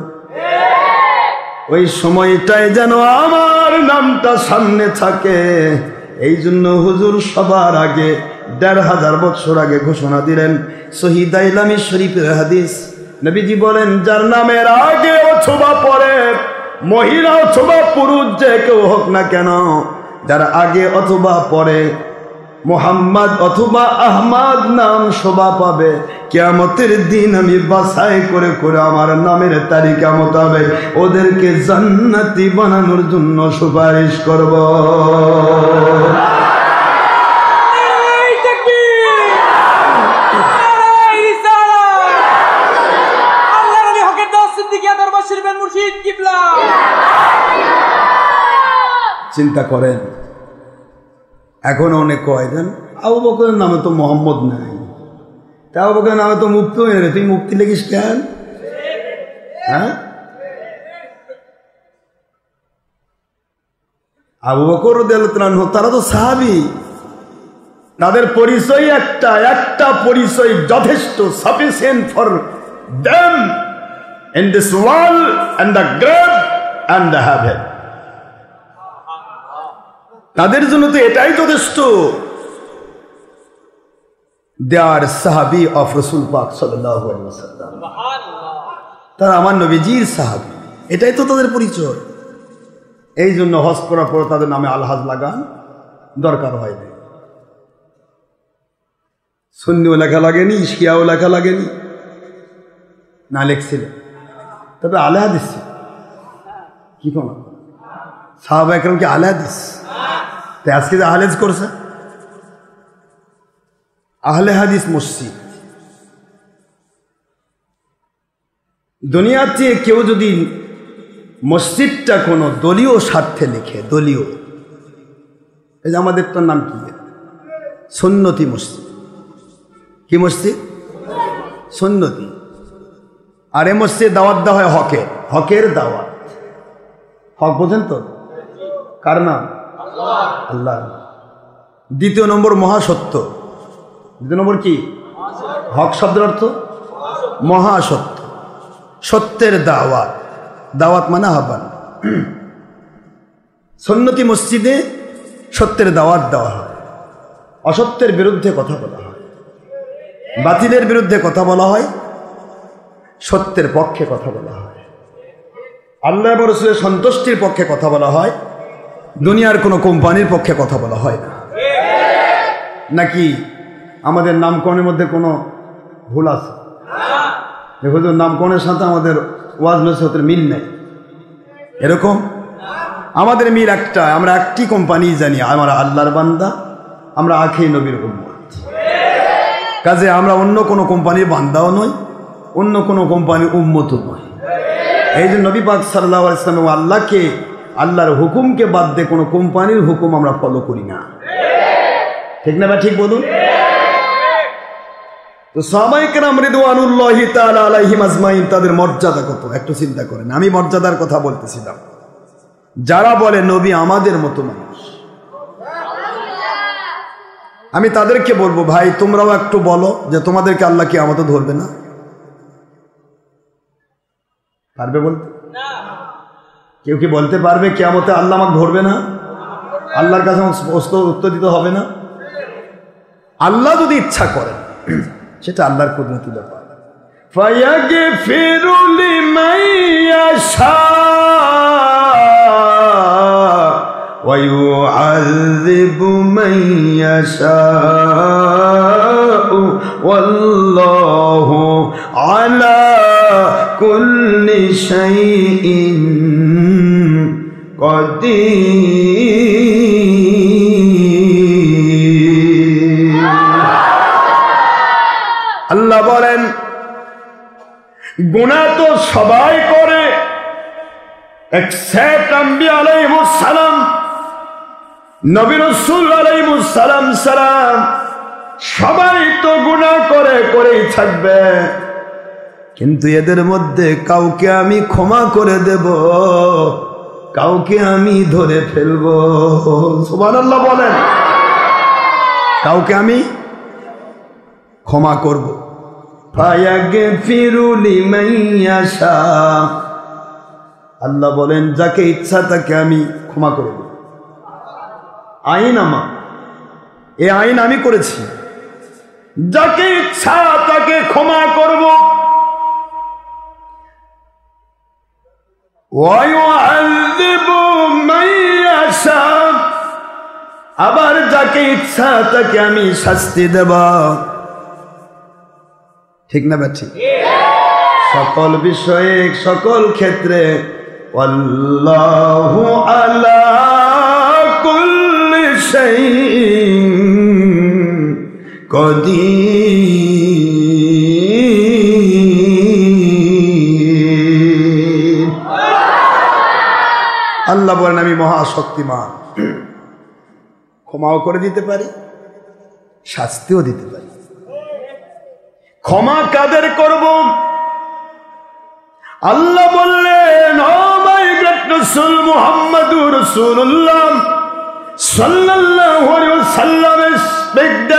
ওই সময়টায় যেন আমার নামটা সামনে থাকে। এই জন্য হুজুর সবার আগে ১৫০০ বছর আগে ঘোষণা দিলেন, সহিহ দাইলামি শরীফের হাদিস, নবীজি বলেন যার নামের আগে অথবা পরে, মহিলা অথবা পুরুষ যে কেউ হোক না কেন, যার আগে অথবা পরে মুহাম্মদ অথবা আহমদ নাম শোভা পাবে, কিয়ামতের দিন আমি বাছাই করে করে আমার নামের তালিকা মোতাবেক ওদেরকে জান্নাতি বানানোর জন্য সুপারিশ করব। চিন্তা করেন, এখন অনেক কয় দেন আবু বকরের নামে তো মোহাম্মদ নাই, তা আবু বকরের নামে তো মুফতি হয়ে রে, তুই মুফতি লেগিস কেন? হ্যাঁ, আবু বকর রাদিয়াল্লাহু তাআলা আনহু তারা তো সাহাবী, তাদের পরিচয় একটা পরিচয় যথেষ্ট, sufficient for them in this world and the grave and the heaven. তাদের জন্য তো এটাই যথেষ্ট, দে আর সাহাবী অফ রাসূল পাক সাল্লাল্লাহু আলাইহি ওয়াসাল্লাম, তারা আমার নবীজির সাহাবী, এটাই তো তাদের পরিচয়। এই জন্য হজ করার পর তাদের নামে আলহাজ লাগান দরকার হয় না। সুন্নিও লেখা লাগেনি, শিয়াও লেখা লাগেনি, না লেখছিলেন, তবে আলে হাদিস কি কোন সাহাবা একরম কি আলে হাদিস? তাই আজকে যে আহলেজ করছে, আহলে হাদিস মসজিদ। দুনিয়ার চেয়ে কেউ যদি মসজিদটা কোনো দলীয় স্বার্থে লিখে, দলীয়, এই যে আমাদের তো নাম কি, সুন্নতি মসজিদ। কি মসজিদ? সুন্নতি। আর এ মসজিদ দাওয়াত দেওয়া হয় হকের, হকের দাওয়াত। হক বোঝেন তো? কার নাম? আল্লাহ। দ্বিতীয় নম্বর মহাসত্য। দ্বিতীয় নম্বর কি? হক শব্দের অর্থ মহাসত্য, সত্যের দাওয়াত। দাওয়াত মানে আহ্বান। সুন্নতি মসজিদে সত্যের দাওয়াত দেওয়া হয়, অসত্যের বিরুদ্ধে কথা বলা হয়, বাতিলের বিরুদ্ধে কথা বলা হয়, সত্যের পক্ষে কথা বলা হয়, আল্লাহ এবং রাসূলের সন্তুষ্টির পক্ষে কথা বলা হয়, দুনিয়ার কোনো কোম্পানির পক্ষে কথা বলা হয় না। নাকি আমাদের নামকরণের মধ্যে কোনো ভুল আছে? দেখো, নামকরণের সাথে আমাদের ওয়াজ নসিহতের মিল নেই, এরকম আমাদের মিল একটা, আমরা একটি কোম্পানি জানি, আমরা আল্লাহর বান্দা, আমরা আখির নবীর উম্মত। কাজে আমরা অন্য কোনো কোম্পানির বান্দাও নই, অন্য কোনো কোম্পানির উম্মতও নয়। এই যে নবী পাক সাল্লাল্লাহু আলাইহি ওয়াসাল্লাম এবং আল্লাহকে, আল্লাহর হুকুমকে বাদ দিয়ে কোনো কোম্পানির হুকুম আমরা ফলো করি না, ঠিক না? বা ঠিক বলুন তো। সাহাবায়ে কেরাম রিদওয়ানুল্লাহি তাআলা আলাইহিম আজমাইন, তাদের মর্যাদা কত একটু চিন্তা করেন। আমি মর্যাদার কথা বলতেছিলাম। যারা বলে নবী আমাদের মতো মানুষ, আমি তাদেরকে বলবো, ভাই তোমরাও একটু বলো যে তোমাদেরকে আল্লাহ কিয়ামতে ধরবে না? পারবে বলতে? কেউ কি বলতে পারবে কিয়ামতে আল্লাহ আমাকে ধরবে না? আল্লাহর কাছে উত্তর দিতে হবে না? আল্লাহ যদি ইচ্ছা করেন, সেটা আল্লাহর কুদরতি ব্যাপার। ফায়াগফিরু লিমান ইয়াশা ওয়া ইউআযিবু মান ইয়াশা ওয়াল্লাহু আলা কুল্লি শাইইন কাদির। আল্লাহ বলেন, গুনাহ তো সবাই করে এক্সেপ্ট আম্বিয়া আলাইহিস সালাম, নবী রাসূল আলাইহিস সালাম সালাম, সবাই তো গুনাহ করেই থাকবে, কিন্তু এদের মধ্যে কাউকে আমি ক্ষমা করে দেব, কাউকে আমি ধরে ফেলবো। সুবহানাল্লাহ বলেন, কাউকে আমি ক্ষমা করব। ফায়াগফিরু লিমান ইয়াশা, আল্লাহ বলেন যাকে ইচ্ছা তাকে আমি ক্ষমা করে দেব। আইন আমার, এই আইন আমি করেছি, যাকে ইচ্ছা তাকে ক্ষমা করব। ওয়া ইউআযিবু মান ইয়াশা, আবার যাকে ইচ্ছা তাকে আমি শাস্তি দেব। ঠিক না বা ঠিক? সকল বিষয়ে, সকল ক্ষেত্রে আল্লাহু আলা কুল্লি শাইইন কাদির। আল্লাহ বলেন আমি মহাশক্তিমান, ক্ষমাও করে দিতে পারি, শাস্তিও দিতে পারি। ক্ষমা কাদের করব? আল্লাহ বললেন, ও মাই গ্রেট রাসূল মুহাম্মদুর রাসূলুল্লাহ সাল্লাল্লাহু আলাইহি ওয়াসাল্লাম, স্পিক দ্য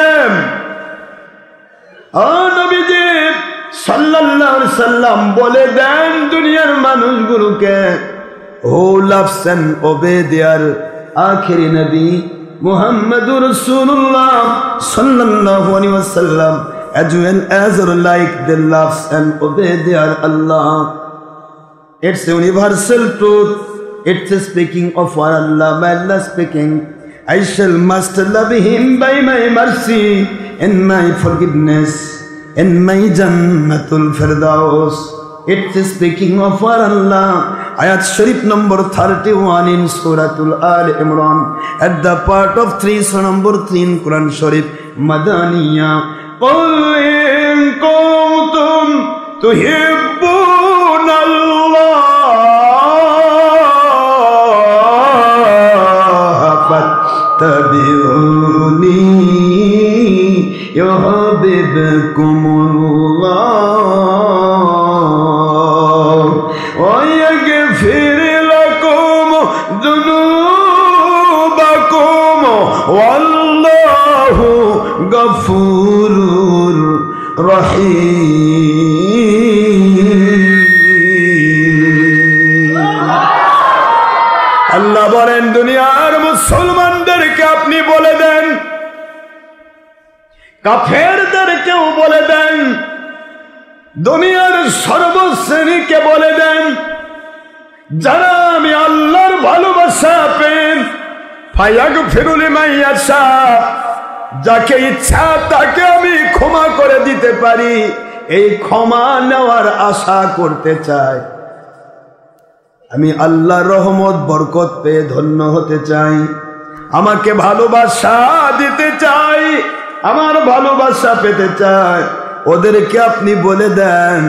সাল্লাম বলে দেন দুনিয়ার মানুষগুলোকে, who loves and obey their আখেরি নবী মুহাম্মদুর রাসূলুল্লাহ সাল্লাল্লাহু আলাইহি ওয়াসাল্লাম, as well as like they loves and obey their Allah. It's a universal truth. It's a speaking of our Allah, my Allah speaking, I shall must love him by my mercy and my forgiveness and my Jannatul Firdaus. It's a speaking of our Allah. Ayat Sharif number 31 in Suratul Al Imran, at the part of 3, surah number 3 in Quran Sharif, Madaniya. Qul in kuntum tuhibbuna Allah fattabi'uni yuhibbukumullah wa yaghfir lakum dhunubakum wallahu ghafurur rahim. আল্লাহ বলেন দুনিয়ার মুসলমানদেরকে আপনি বলে দেন, কাফেরদেরকেও বলে দেন, দুনিয়ার সর্বশ্রেণীকে বলে দেন, যারা আমি আল্লাহর ভালোবাসা পেন, ফায়াগফিরু লিমান ইয়াশা, যাকে ইচ্ছা তাকে আমি ক্ষমা করে দিতে পারি, এই ক্ষমা নেওয়ার আশা করতে চাই। আমি আল্লাহর রহমত বরকত পেয়ে ধন্য হতে চাই, আমাকে ভালোবাসা দিতে চাই, আমার ভালোবাসা পেতে চাই। ওদেরকে আপনি বলে দেন,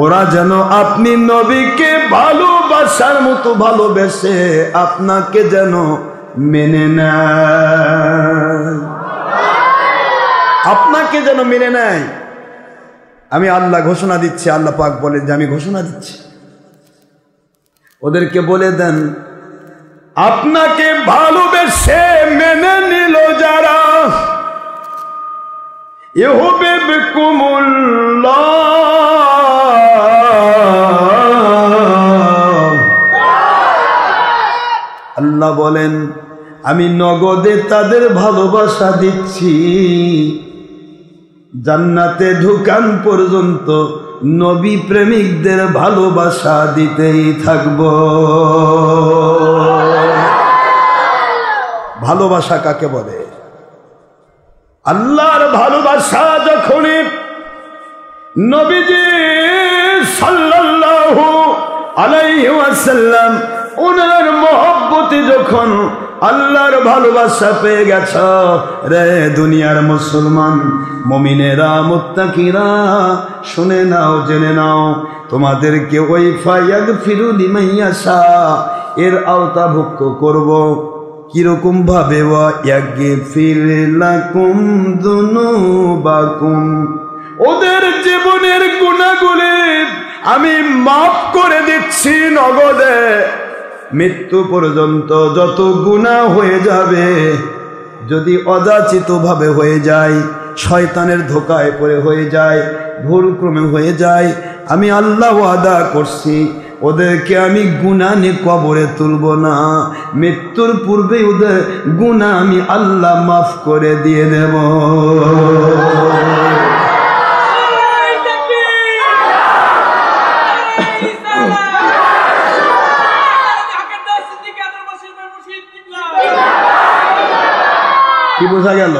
ওরা যেন আপনি নবীকে ভালোবাসার মতো ভালোবেসে আপনাকে যেন মেনে নেয়, আপনাকে যেন মেনে নেয়। আমি আল্লাহ ঘোষণা দিচ্ছি, আল্লাহ পাক বলেন যে আমি ঘোষণা দিচ্ছি, ওদেরকে বলে দেন আপনাকে ভালোবেসে মেনে নিল যারা, ইউহিব্বুকুমুল্লাহ, আল্লাহ বলেন আমি নগদে তাদের ভালোবাসা দিচ্ছি, জান্নাতে ঢুকান পর্যন্ত নবী প্রেমিকদের ভালোবাসা দিতেই থাকব। ভালোবাসা কাকে বলে? আল্লাহর ভালোবাসা যখনই নবীজি সাল্লাল্লাহু আলাইহি ওয়াসাল্লাম ওনার মহব্বতে যখন আল্লাহর ভালোবাসা পেয়ে গেছ রে দুনিয়ার মুসলমান মুমিনেরা মুত্তাকিরা, শুনে নাও জেনে নাও, তোমাদেরকে ওই ফায়াগফিরু লিমান ইয়াশা এর আওতাভুক্ত করব। কিরকম ভাবে? ওয়া ইয়াগফির লাকুম যুনুবাকুম, ওদের জীবনের গুনাহগুলি আমি মাফ করে দিচ্ছি নগদে। মৃত্যু পর্যন্ত যত গুনাহ হয়ে যাবে, যদি অযাচিত ভাবে হয়ে যায়, শয়তানের ধোকায় পড়ে হয়ে যায়, ভুল ক্রমে হয়ে যায়, আমি আল্লাহ ওয়াদা করছি ওদেরকে আমি গুনাহ নিয়ে কবরে তুলব না, মৃত্যুর পূর্বে ওদের গুনাহ আমি আল্লাহ মাফ করে দিয়ে দেব। কি বোঝা গেল?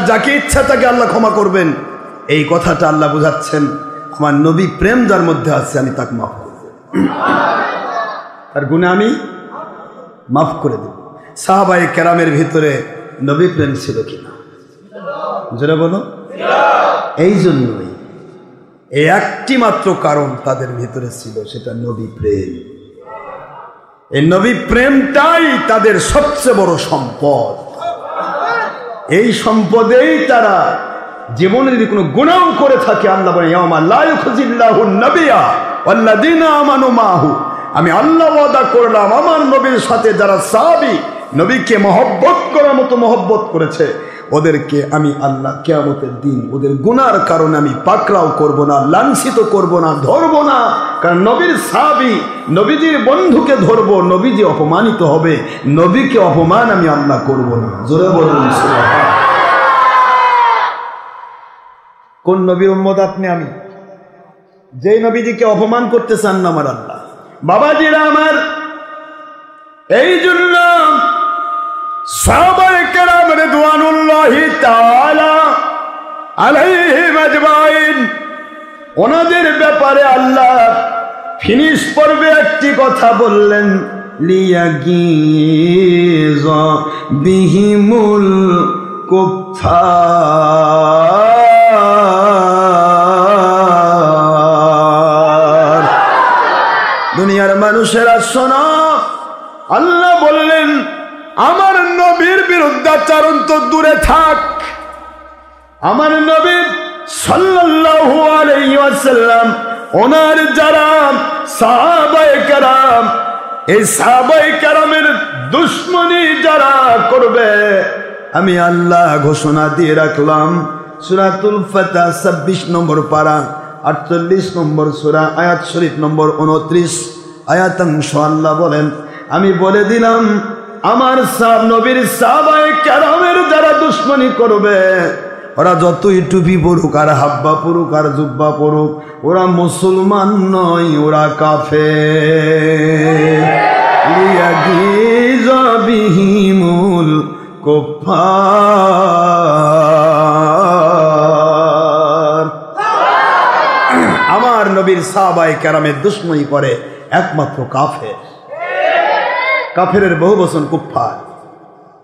যাকে ইচ্ছা তাকে আল্লাহ ক্ষমা করবেন, এই কথাটা আল্লাহ বুঝাচ্ছেন। আমার নবী প্রেম যার মধ্যে আছে আমি তাকে মাফ করব, তার গুনাহ আমি মাফ করে দেব। সাহাবায়ে কেরামের ভিতরে নবী প্রেম ছিল কিনা? জোরে বলো। এই জন্যই এই একটি মাত্র কারণ তাদের ভিতরে ছিল, সেটা নবী প্রেম। এই নবী প্রেমটাই তাদের সবচেয়ে বড় সম্পদ। এই সম্পদেই তারা জীবনে যদি কোনো গুনাহ করে থাকে, আল্লাহ বলেন ইয়াউমা লা ইউখজিল্লাহু নাবিয়্যা ওয়াল্লাযীনা আমানু মাহু, আমি আল্লাহ ওয়াদা করলাম আমার নবীর সাথে যারা সাহাবী নবীকে মহব্বত করার মতো মহব্বত করেছে, ওদেরকে আমি আল্লাহ কিয়ামতের দিন ওদের গুনার কারণে আমি পাকড়াও করব না, লাঞ্ছিত করব না, ধরব না। কারণ নবীর সাহাবী, নবীজির বন্ধুকে ধরবো, নবীজি অপমানিত হবে, নবীকে অপমান আমি আল্লাহ করব না। জোরে বলুন সুবহানাল্লাহ। কোন নবীর উম্মত আপনি? আমি যেই নবীজিকে অপমান করতে চান না আমার আল্লাহ। বাবাজিরা আমার, এই জন্য সাহাবায়ে কেরাম রিদওয়ানুল্লাহি তাআলা আলাইহিম আজমাইন, ওনাদের ব্যাপারে আল্লাহ ফিনিশ পর্বে একটি কথা বললেন, লিয়াগিযা বিহিমুল কুফফার। দুনিয়ার মানুষেরা শোনো, আল্লাহ বললেন আমার নবীর বিরুদ্ধাচরণ তো দূরে থাক, আমার নবী সাল্লাল্লাহু আলাইহি ওয়াসাল্লাম ওনার যারা সাহাবায়ে কেরাম, এই সাহাবায়ে কেরামের দুশমনি যারা করবে, আমি আল্লাহ ঘোষণা দিয়ে রাখলাম সূরাতুল ফাতহ 26 নম্বর পারা 48 নম্বর সূরা আয়াত শরীফ নম্বর 29 আয়াতাংশ আল্লাহ বলেন, আমি বলে দিলাম আমার নবীর সাহাবায়ে কেরামের যারা দুশমনি করবে, ওরা যতই টুপি পরুক আর হাব্বা পরুক আর জুব্বা পরুক, ওরা মুসলমান নয়, ওরা কাফের। লিয়াগিযা বিহিমুল কুফফার। আমার নবীর সাহাবায়ে কেরামের দুশমনি করে একমাত্র কাফের। কাফেরের বহু বচন কুফফার,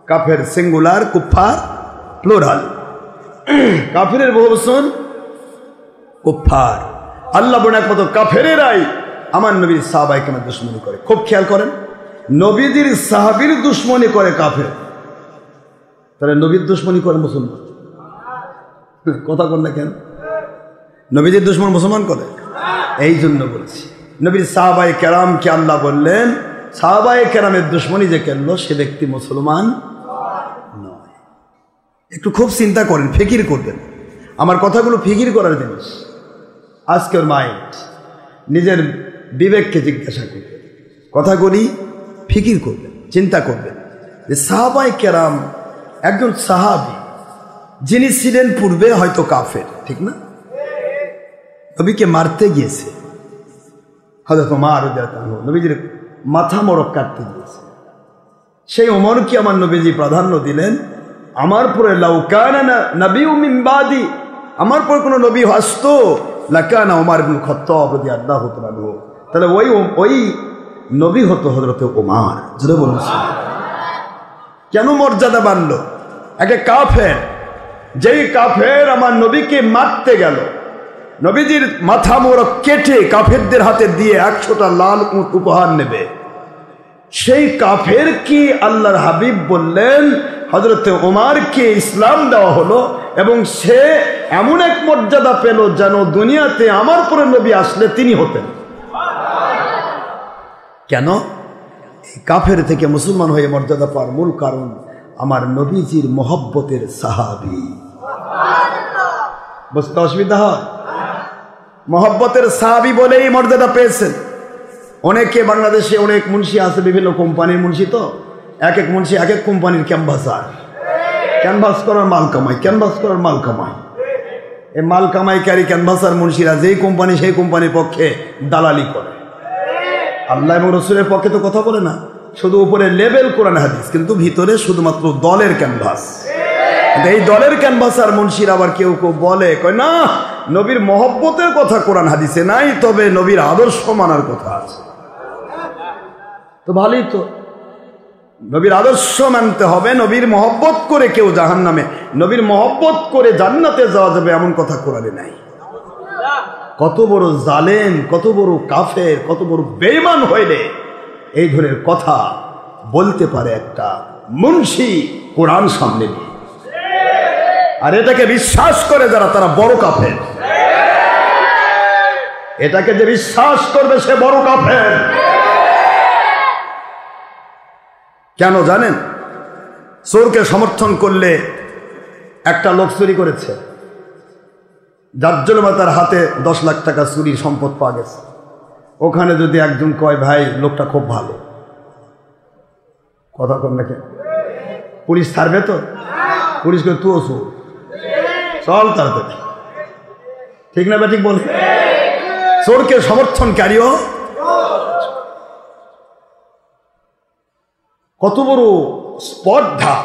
কাফের সিঙ্গুলার, কুফফার প্লুরাল। কাফেরের বহু বচন কুফফার। আল্লাহ বলেন একমাত্র কাফেরেরাই আমার নবীর সাহাবায়ে কেরামের দুশমনি করে। খুব খেয়াল করেন, নবীজির সাহাবীর দুশমনি করে কাফের, তাহলে নবীর দুশমনি করে মুসলমান। কথা কন না কেন? নবীজির দুশমন মুসলমান করে। এই জন্য বলছি, নবীর সাহাবায়ে কেরামকে আল্লাহ বললেন সাহাবায়ে কেরামের দুশমনি যে করলো সে ব্যক্তি মুসলমান নয়। একটু খুব চিন্তা করেন, ফিকির করবেন। আমার কথাগুলো ফিকির করার জিনিস। আজকের মাইন্ড নিজের বিবেককে জিজ্ঞাসা করবেন, কথাগুলি ফিকির করবেন, চিন্তা করবেন যে সাহাবায়ে কেরাম, একজন সাহাবী যিনি ছিলেন পূর্বে হয়তো কাফের, ঠিক না? নবীকে মারতে গিয়েছে, হযরত ওমর রাদিয়াল্লাহু আনহু নবীজির মাথা মোড়ক কাটতে গিয়েছে। সেই ওমরকে আমার নবীজি প্রাধান্য দিলেন, আমার পরে লাউ কানা নবিয়্যু মিন বাদি, আমার পর কোনো নবী আসতো লাকানা ওমর ইবনে খাত্তাব রাদিয়াল্লাহু তাআলা আনহু, তাহলে ওই নবী হতো হযরত ওমর। জোরে বলুন। কেন মর্যাদা বাড়ল? একে কাফের, যেই কাফের আমার নবীকে মারতে গেল, নবীজির মাথা মোড়ক কেটে কাফেরদের হাতে দিয়ে 100টা লাল উট উপহার নেবে, সেই কাফের কি আল্লাহর হাবিব বললেন হযরতে ওমরকে ইসলাম দেওয়া হলো, এবং সে এমন এক মর্যাদা পেল যেন দুনিয়াতে আমার পরে নবী আসলে তিনি হতেন। কেন? এই কাফের থেকে মুসলমান হয়ে মর্যাদা পাওয়ার মূল কারণ আমার নবীজির মহব্বতের সাহাবী। বুঝতে অসুবিধা হয়? মহব্বতের সাহাবী বলেই মর্যাদা পেয়েছেন। অনেকে বাংলাদেশে অনেক মুন্সি আছে, বিভিন্ন কোম্পানির মুন্সি, তো এক এক মুন্সি এক এক কোম্পানির ক্যানভাসার, ক্যানভাস করার মাল কামায়, ক্যানভাস করার মাল কামায়। এই মাল কামাইকারী ক্যানভাসার মুন্সিরা যেই কোম্পানি সেই কোম্পানির পক্ষে দালালি করে। আল্লাহ এবং রসুলের পক্ষে তো কথা বলে না, শুধু উপরে লেবেল কোরআন হাদিস, কিন্তু ভিতরে শুধুমাত্র দলের ক্যানভাস। এই দলের ক্যানভাসার মুন্সির আবার কেউ কেউ বলে, কয় না নবীর মহব্বতের কথা কোরআন হাদিসে নাই, তবে নবীর আদর্শ মানার কথা আছে। তো ভালোই তো, নবীর আদর্শ মানতে হবে। নবীর মহব্বত করে কেউ জাহান্নামে, নবীর মহব্বত করে জান্নাতে যাওয়া যাবে এমন কথা কোরআনে নাই। কত বড় জালেম, কত বড় কাফের, কত বড় বেঈমান হইলে এই ধরনের কথা বলতে পারে একটা মুন্সি কোরআন সামনে নিয়ে? আর এটাকে বিশ্বাস করে যারা, তারা বড় কাফের। এটাকে যে বিশ্বাস করবে সে বড় কাফের। কেন জানেন? চোরকে সমর্থন করলে একটা লোক চুরি করেছে, যার জন্য তার হাতে 10 লাখ টাকা চুরির সম্পদ পাওয়া গেছে। ওখানে যদি একজন কয় ভাই লোকটা খুব ভালো, কথা কর নাকি, পুলিশ ছাড়বে তো? পুলিশকে তুও চল তাড়াতাড়ি, ঠিক না ঠিক বল? চোরকে সমর্থনকারীও কত বড় স্পর্ধা।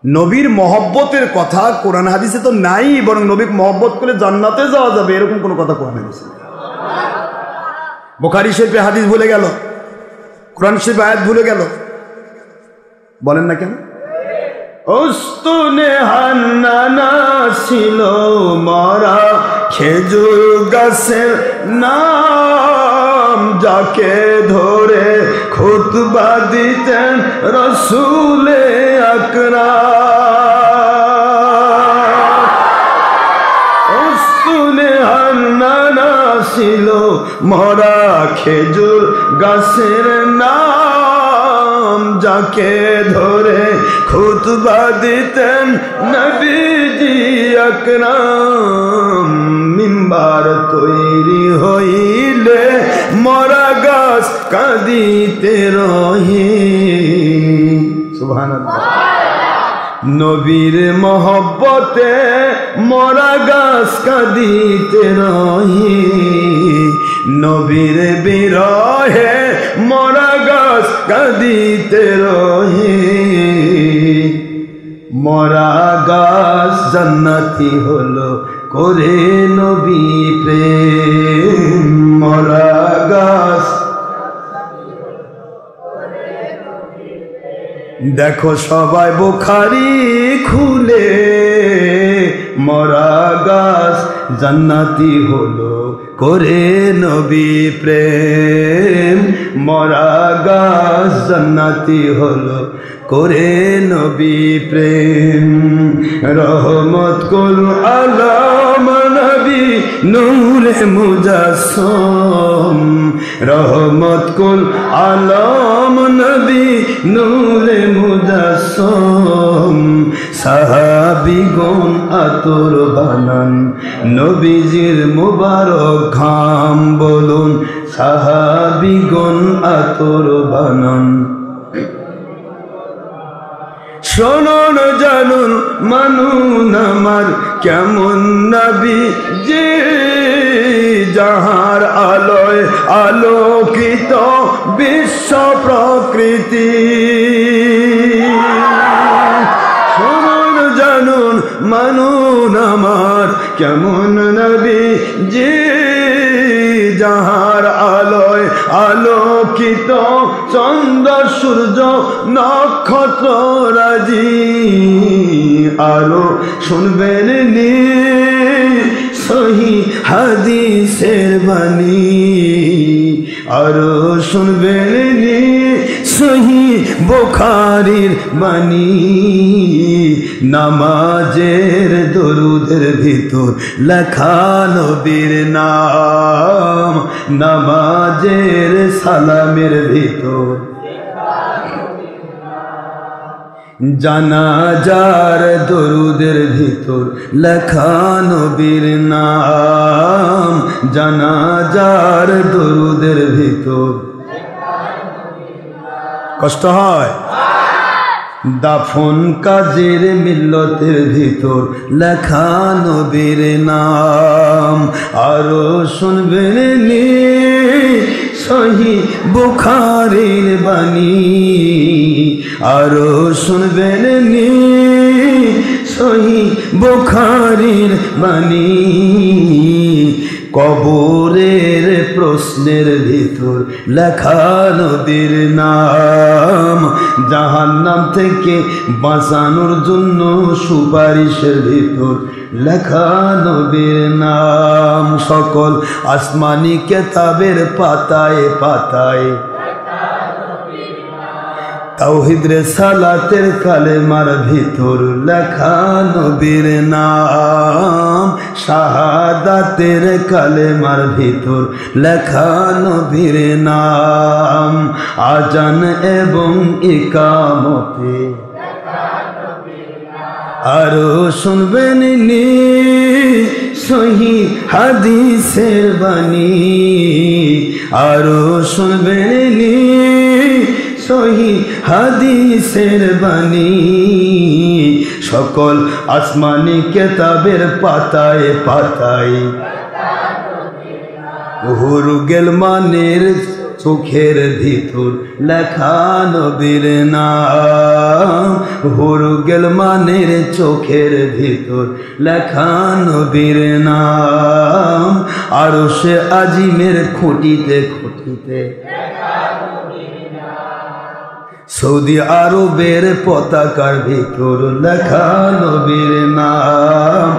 নবীর মহব্বতের কথা কোরআন হাদিসে তো নাই, বরং নবীর মহব্বত করে জান্নাতে যাওয়া যাবে এরকম কোনো কথা কোরআন হাদিসে। বুখারী শরীফে হাদিস ভুলে গেল, কোরআন শরীফে আয়াত ভুলে গেল, বলেন না কেন? উস্তুনে হান্নানা ছিল মরা খেজুর গাছের নাম, যাকে ধরে খুতবা দিতেন রসুলে আকরাম। উস্তুনে হান্নানা ছিল মরা খেজুর গাছের নাম, যাকে ধরে খুতবা দিতেন নবীজি আকরাম। মিম্বার তৈরি হইলে মরা গাছ কাঁদিতে রহে। সুবহানাল্লাহ। নবীর মহব্বতে মরা গাছ কাঁদিতে রহে, নবীর বিরহে মরা গাছ কাঁদিতে রহে। মরা গাছ জান্নাতি হলো করে নবী প্রেম। মরা গাছ দেখো সবাই বুখারী খুলে, মরা গাছ জান্নাতি হলো করে নবী প্রেম। মরা গাছ জান্নাতি হলো করে নবী প্রেম। রহমত কুল আলম নবী নূরে মুজাসসম। রহমত কুল আলম নবী নূরে মুজাসসম। সাহাবীগণ আতর বানান নবীজির মুবারক ঘাম, বলুন সাহাবীগণ আতর বানান। শোনুন জানুন মানুন আমার কেমন নবী যে, যাহার আলোয় আলোকিত বিশ্ব প্রকৃতি। শোনুন জানুন মানুন আমার কেমন নবী যে, যাহার আলোয় আলোকিত চন্দ্র সূর্য নক্ষত্র রাজি। আরো শুনবেন নি সহি হাদিসের বাণী, আরো শুনবেন নি সহি বুখারীর বাণী। নামাজের দরুদের ভিতর লেখা নবীর নাম, নামাজের সালামের ভিতর জানাজার দরুদের ভিতর লেখা নবীর নাম, জানাজার দরুদের ভিতর। কষ্ট হয়? দাফন কাজের মিল্লতের ভিতর লেখা নবীর নাম। আরো শুনবেন নি সহি বুখারীর বাণী, আরো শুনবেন নি সহি বুখারীর বাণী। কবরের প্রশ্নের ভিতর লেখা নবীর নাম, জাহান্নাম থেকে বাঁচানোর জন্য সুপারিশের ভিতর লেখা নবীর নাম। সকল আসমানি কেতাবের পাতায় পাতায় তাওহীদ রিসালাতের কালেমার ভিতর লেখা নবীর নাম। শাহাদাতের কালেমার ভিতর লেখা নবীর নাম। আজান এবং ইকামতে আরো শুনবেন নি সহি হাদিসের বাণী, আরো শুনবেন নি সহি হাদিসের বাণী, সকল আসমানি কেতাবের পাতায় পাতায় হুরুগেল মানের চোখের ভিতর লেখা নবীর নাম, হুরুগেল মানের চোখের ভিতর লেখা নবীর নাম, আরশে আজিমের খুঁটিতে খুঁটিতে সৌদি আরবের পতাকার ভিতর লেখা নবীর নাম,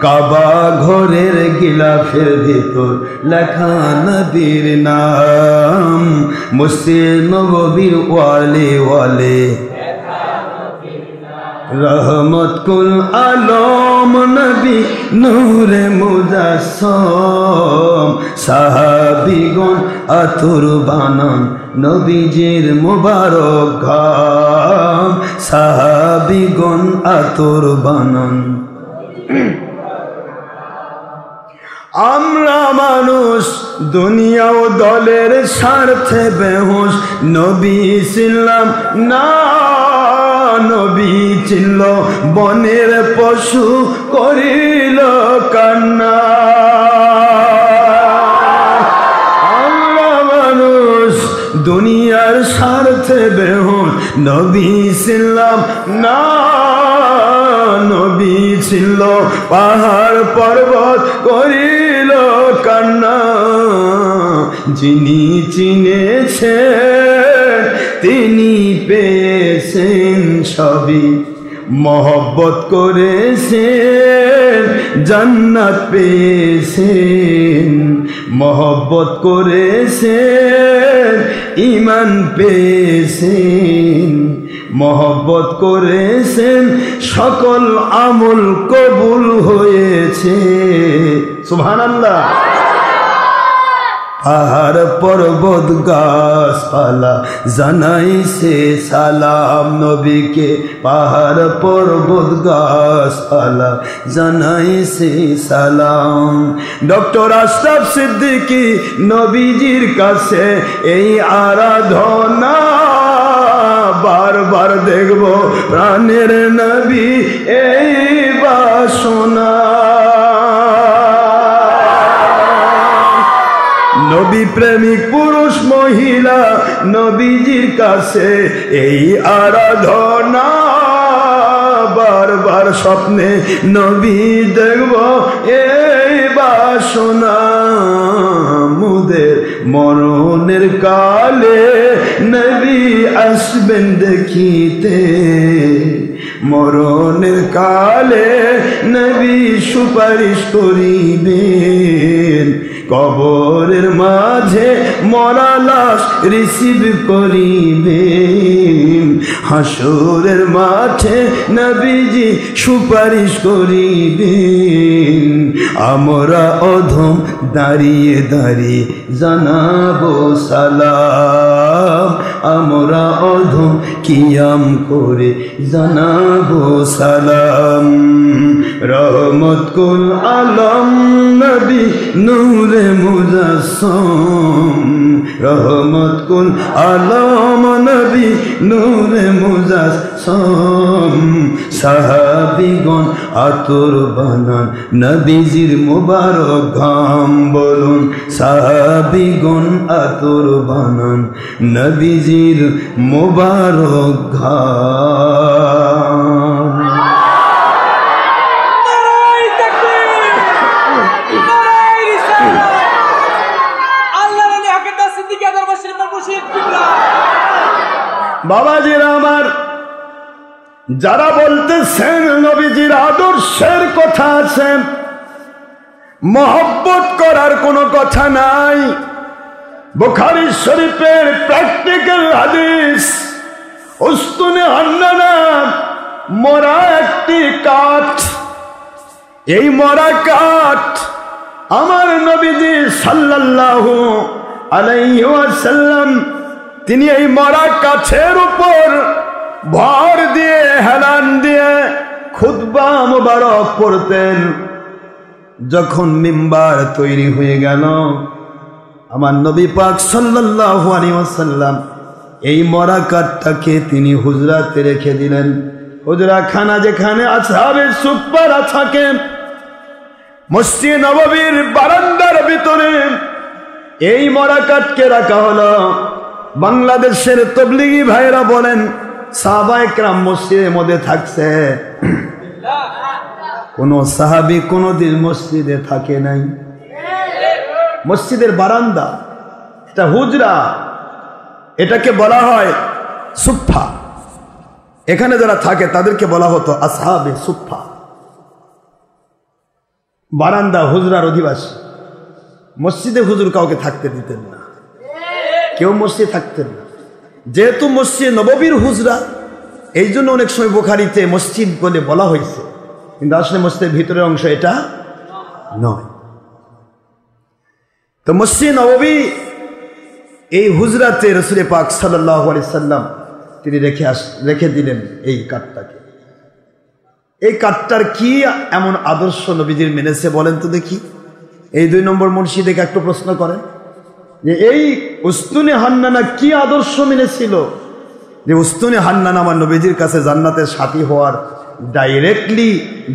কাবা ঘরের গিলাফের ভিতর লেখা নবীর নাম, মসজিদ নববীর ওয়ালে ওয়ালে রহমত কুল আলম নবী নূরে মুজাসসম, সাহাবীগণ আতর বানান নবীজির মুবারক ঘাম, সাহাবীগণ আতর বানান। আমরা মানুষ দুনিয়া ও দলের স্বার্থে বেহুশ, নবী ছিলাম না, নবী ছিল বনের পশু করিল কান্না। আমরা মানুষ দুনিয়ার স্বার্থে বেহুশ, নবী ছিলাম না, নবী ছিল পাহাড় পর্বত করিল কান্না। যিনি চিনেছেন তিনি পেয়েছেন সবই, মহব্বত করেছেন জান্নাত পেয়েছেন, মহব্বত করেছেন ঈমান পেয়েছেন, মহব্বত করেছেন সকল আমল কবুল হয়েছে। সুবহানাল্লাহ। পাহাড় পর্বত গাছপালা জানাইছে সালাম নবীকে, পাহাড় পর্বত গাছপালা জানাইছে সালাম। ডক্টর আশরাফ সিদ্দিকী নবীজির কাছে এই আরাধনা, বারবার দেখব প্রাণের নবী এই বাসনা। নবী প্রেমিক পুরুষ মহিলা নবীজির কাছে এই আরাধনা, বারবার স্বপ্নে নবী দেখব এই বাসনা। মুদের মরণের কালে নবী আসবেন দেখিতে, মরণের কালে নবী সুপারিশ করিবেন, কবরের মাঝে মরা লাশ রিসিভ করিবেন, হাসরের মাঠে নবীজি সুপারিশ করিবেন। আমরা অধম দাঁড়িয়ে দাঁড়িয়ে জানাবো সালাম, আমরা অধম কিয়াম করে জানাবো সালাম। রহমত কুল আলম নবী নূরে মুজাসসম, রহমত কুল আলম নবী নূরে মুজাসসম, সাহাবীগণ আতর বানান নবীজির মুবারক ঘাম। বলুন সাহাবীগণ আতর বানান নবীজির মুবারক ঘাম। বাবাজিরা আমার, যারা বলতেছেন নবীজির আদর্শের কথা আছে, মহব্বত করার কোনো কথা নাই, বুখারী শরীফের প্র্যাকটিক্যাল হাদিস, উস্তুনে হান্নানা, মরা একটি কাঠ, এই মরা কাঠ আমার নবীজি সাল্লাল্লাহু আলাইহি ওয়াসাল্লাম তিনি এই মরা কাঠের উপর ভর দিয়ে হেলান দিয়ে খুতবা মুবারক পড়তেন। যখন মিম্বার তৈরি হয়ে গেল, আমার নবী পাক সাল্লাল্লাহু আলাইহি ওয়াসাল্লাম এই মরা কাঠটাকে তিনি হুজরাতে রেখে দিলেন। হুজরাখানা যেখানে আসহাবে সুফফারা থাকে, মসজিদ নববীর বারান্দার ভিতরে এই মরা কাঠকে রাখা হলো। বাংলাদেশের তবলিগি ভাইরা বলেন, সাহাবায়ে কেরাম মসজিদের মধ্যে থাকছে, কোন সাহাবী কোনদিন মসজিদে থাকে নাই। মসজিদের বারান্দা, এটা হুজরা, এটাকে বলা হয় সুফফা। এখানে যারা থাকে তাদেরকে বলা হতো আসহাবে সুফফা। বারান্দা হুজরার অধিবাসী। মসজিদে হুজুর কাউকে থাকতে দিতেন না, কেউ মসজিদে থাকতেন না। যেহেতু মসজিদ নববীর হুজরা, এই জন্য অনেক সময় বুখারীতে মসজিদ বলে বলা হয়েছে, কিন্তু আসলে মসজিদের ভিতরের অংশ এটা নয়। তো মসজিদ নববী এই হুজরাতে রাসূল পাক সাল্লাল্লাহু আলাইহি সাল্লাম তিনি রেখে দিলেন এই কাঠটাকে। এই কাঠটার কি এমন আদর্শ নবীজির মেনেছে বলেন তো দেখি। এই 2 নম্বর মুর্শিদকে একটু প্রশ্ন করেন যে এই উস্তুনে হান্নানা কি আদর্শ মেনেছিল যে উস্তুনে হান্নানা আমার নবীজির কাছে জান্নাতের সাথী হওয়ার ডাইরেক্টলি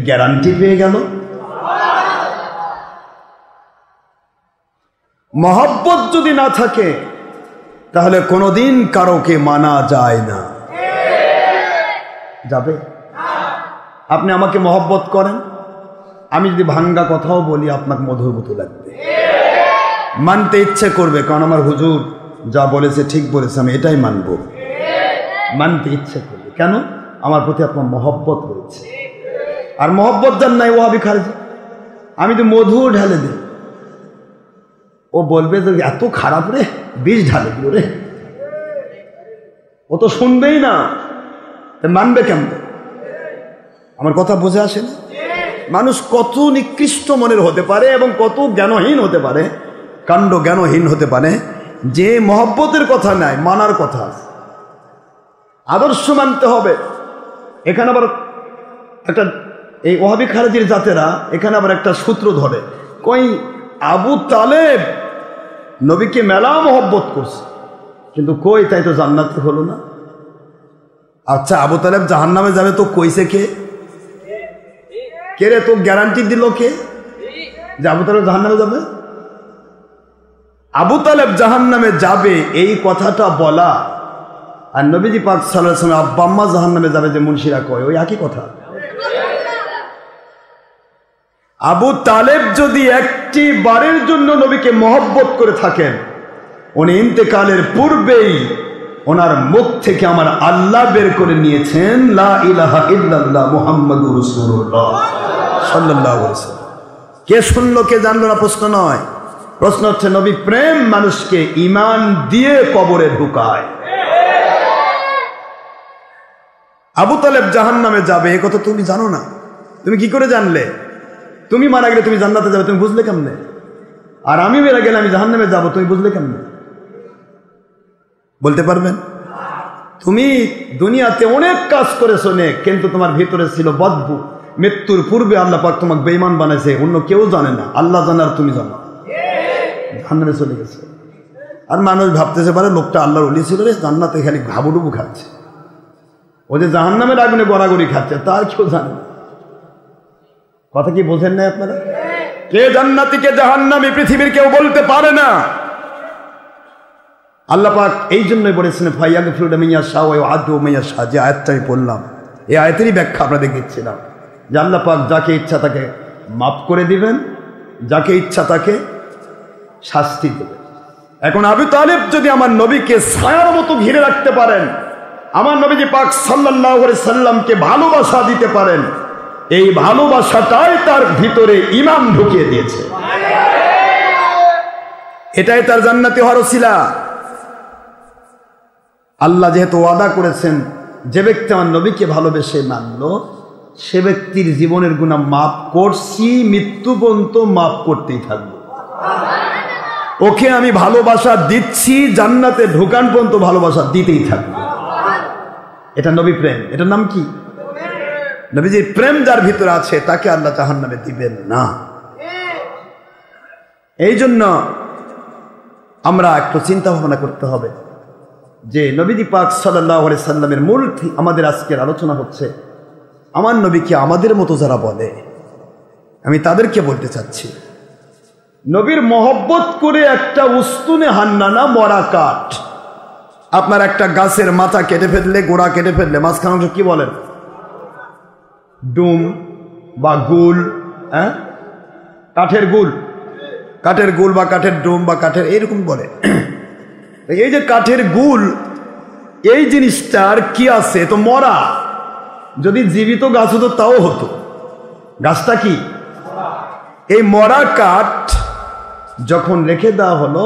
গ্যারান্টি পেয়ে গেল। মহব্বত যদি না থাকে তাহলে কোনোদিন কারোকে মানা যায় না। যাবে? আপনি আমাকে মহব্বত করেন, আমি যদি ভাঙ্গা কথাও বলি আপনার মধুর মতো লাগবে, মানতে ইচ্ছে করবে, কারণ আমার হুজুর যা বলেছে ঠিক বলেছে, আমি এটাই মানবো। মানতে ইচ্ছে করবে কেন? আমার প্রতি আপনার মহব্বত রয়েছে। আর মহব্বত যার নাই ওয়াহাবি খারেজি। আমি তো মধু ঢালে দিই, ও বলবে যে এত খারাপ রে, বিষ ঢালে দিল রে, ও তো শুনবেই না, মানবে কেমন? আমার কথা বুঝে আসে না? মানুষ কত নিকৃষ্ট মনের হতে পারে এবং কত জ্ঞানহীন হতে পারে, কাণ্ড জ্ঞানহীন হতে পারে, যে মহব্বতের কথা নাই, মানার কথা আছে। আদর্শ মানতে হবে। এখানে আবার একটা এই ওয়াহাবি খারেজির জাতেরা এখানে আবার একটা সূত্র ধরে, কই আবু তালেব নবীকে মেলা মহব্বত করছে, কিন্তু কই তাই তো জান্নাতে হলো না। আচ্ছা, আবু তালেব জাহান্নামে যাবে তো কইছে কে? কে রে? তো গ্যারান্টি দিল কে যে আবু তালেব জাহান্নামে যাবে? আবু তালেব জাহান্নামে যাবে এই কথাটা বলা আর নবীজি পাক সাল্লাল্লাহু আলাইহি ওয়াসাল্লাম আব্বা আম্মা জাহান্নামে যাবে যে মুনশিরা কয়, ওই একই কথা। আবু তালেব যদি একটি বারের জন্য নবীকে মহব্বত করে থাকেন, উনি ইন্তেকালের পূর্বেই ওনার মুখ থেকে আমার আল্লাহ বের করে নিয়েছেন, লা ইলাহা ইল্লাল্লাহ মুহাম্মাদুর রাসূলুল্লাহ সাল্লাল্লাহু আলাইহি ওয়াসাল্লাম। কে শুনলো কে জানলো না প্রশ্ন নয়, প্রশ্ন হচ্ছে নবী প্রেম মানুষকে ঈমান দিয়ে কবরে ঢুকায়। আবু তালেব জাহান্নামে যাবে এ কথা তুমি জানো না, তুমি কি করে জানলে? তুমি মারা গেলে তুমি জান্নাতে যাবে, তুমি বুঝলে কেমনে? আর আমি মেরা গেলে আমি জাহান্নামে যাব, তুমি বুঝলে কেমনে? বলতে পারবেন? তুমি দুনিয়াতে অনেক কাজ করেছো অনেক, কিন্তু তোমার ভিতরে ছিল বদবু। মৃত্যুর পূর্বে আল্লাহ পাক তোমাকে বেঈমান বানাইছে, অন্য কেউ জানে না, আল্লাহ জানে আর তুমি জানো। জাহান্নামে চলে গেছে। আর মানুষ ভাবতেছে পারে লোকটা আল্লাহর ওলি ছিল রে, জান্নাতে খালি ঘাবুডুবু খাচ্ছে, ও যে জাহান্নামের আগুনে গড়াগড়ি খাচ্ছে তার কেউ জানে না। কথা কি বোঝেন না আপনারা? কে জান্নাতি কে জাহান্নামী পৃথিবীর কেউ বলতে পারে না। আল্লাহ পাক এই জন্যই বলেছেন ফায়াগফিরু লিমান ইয়াশা ওয়া ইউআযযিবু মান ইয়াশা, যে আয়াতটা আমি পড়লাম এই আয়াতেরই ব্যাখ্যা আপনাদের দেখছিলাম যে আল্লাহ পাক যাকে ইচ্ছা তাকে মাফ করে দিবেন, যাকে ইচ্ছা তাকে শাস্তি দেবেন। এখন আবু তালেব যদি আমার নবীকে ছায়ার মতো ঘিরে রাখতে পারেন, আমার নবীজি পাক সাল্লাল্লাহু আলাইহি সাল্লামকে ভালোবাসা দিতে পারেন, এই ভালোবাসাটাই তার ভিতরে ঈমান ঢুকিয়ে দিয়েছে, এটাই তার জান্নাতি হওয়ার ওসিলা। আল্লাহ যেহেতু ওয়াদা করেছেন যে ব্যক্তি আমার নবীকে ভালোবেসে মানল সে ব্যক্তির জীবনের গুনাহ মাফ করছি, মৃত্যু পর্যন্ত মাফ করতেই থাকবো। ওকে আমি ভালোবাসা দিচ্ছি, জান্নাতে ঢোকান পর্যন্ত ভালোবাসা দিতেই থাকবো। এটা নবী প্রেম। এটার নাম কি? নবীজির প্রেম যার ভিতরে আছে তাকে আল্লাহ জাহান্নামে দিবেন না। এই জন্য আমরা একটু চিন্তা ভাবনা করতে হবে যে নবীজি পাক সাল্লাল্লাহু আলাইহি সাল্লামের মূল আমাদের আজকের আলোচনা হচ্ছে আমার নবীকে আমাদের মতো যারা বলে, আমি তাদেরকে বলতে চাচ্ছি, নবীর মহব্বত করে একটা উস্তুনে হান্নানা মরা কাঠ, আপনার একটা গাছের মাথা কেটে ফেললে, গোড়া কেটে ফেললে মাঝখান অংশ কি বলেন? ডুম বা গুল, হ্যাঁ, কাঠের গুল, কাঠের গুল বা কাঠের ডুম বা কাঠের এইরকম বলে। এই যে কাঠের গুল, এই জিনিসটার কি আছে? তো মরা। যদি জীবিত গাছ হতো তাও হতো। গাছটা কি? এই মরা কাঠ যখন রেখে দেওয়া হলো,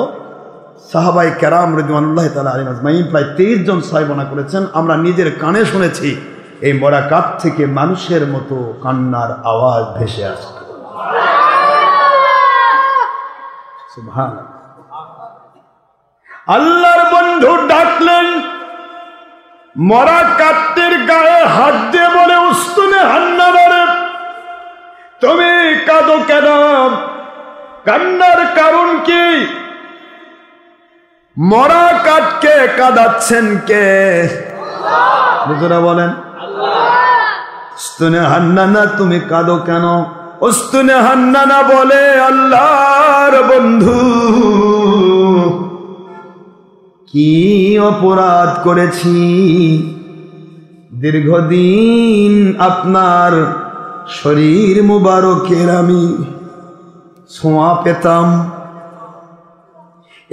সাহাবাই কেরাম রাদিয়াল্লাহু তাআলা আলাইহিম আজমাইন প্রায় 23 জন সাহাবা বর্ণনা করেছেন, আমরা নিজের কানে শুনেছি এই মরা কাঠ থেকে মানুষের মতো কান্নার আওয়াজ ভেসে আসত। সুবহানাল্লাহ। আল্লাহর বন্ধু ডাকলেন, মরা কাঠের গায়ে হাত দিয়ে বলে, উস্তুনে হান্নানা, তুমি কাঁদো কেন? কান্নার কারণ কি? মরা কাঠকে কাঁদাচ্ছেন কে? বুঝরা বলেন, উস্তুনে হান্নানা, তুমি কাঁদো কেন? উস্তুনে হান্নানা বলে, আল্লাহর বন্ধু, কি অপরাধ করেছি? দীর্ঘদিন আপনার শরীর মুবারকের আমি ছোঁয়া পেতাম,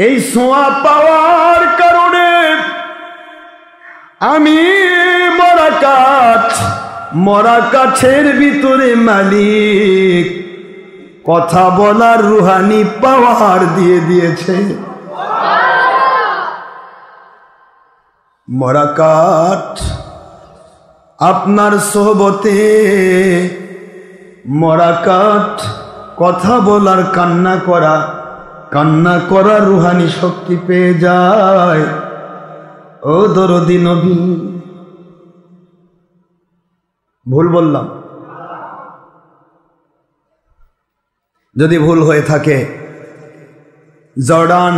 এই ছোঁয়া পাওয়ার কারণে আমি মরা কাঠের ভিতরে মালিক কথা বলার রুহানি পাওয়ার দিয়ে দিয়েছে। মরা কাঠ আপনার সোহবতে, মরা কাঠ কথা বলার, কান্না করা রুহানি শক্তি পেয়ে যায়। ও দরদি নবী, ভুল বললাম? যদি ভুল হয়ে থাকে, জর্ডান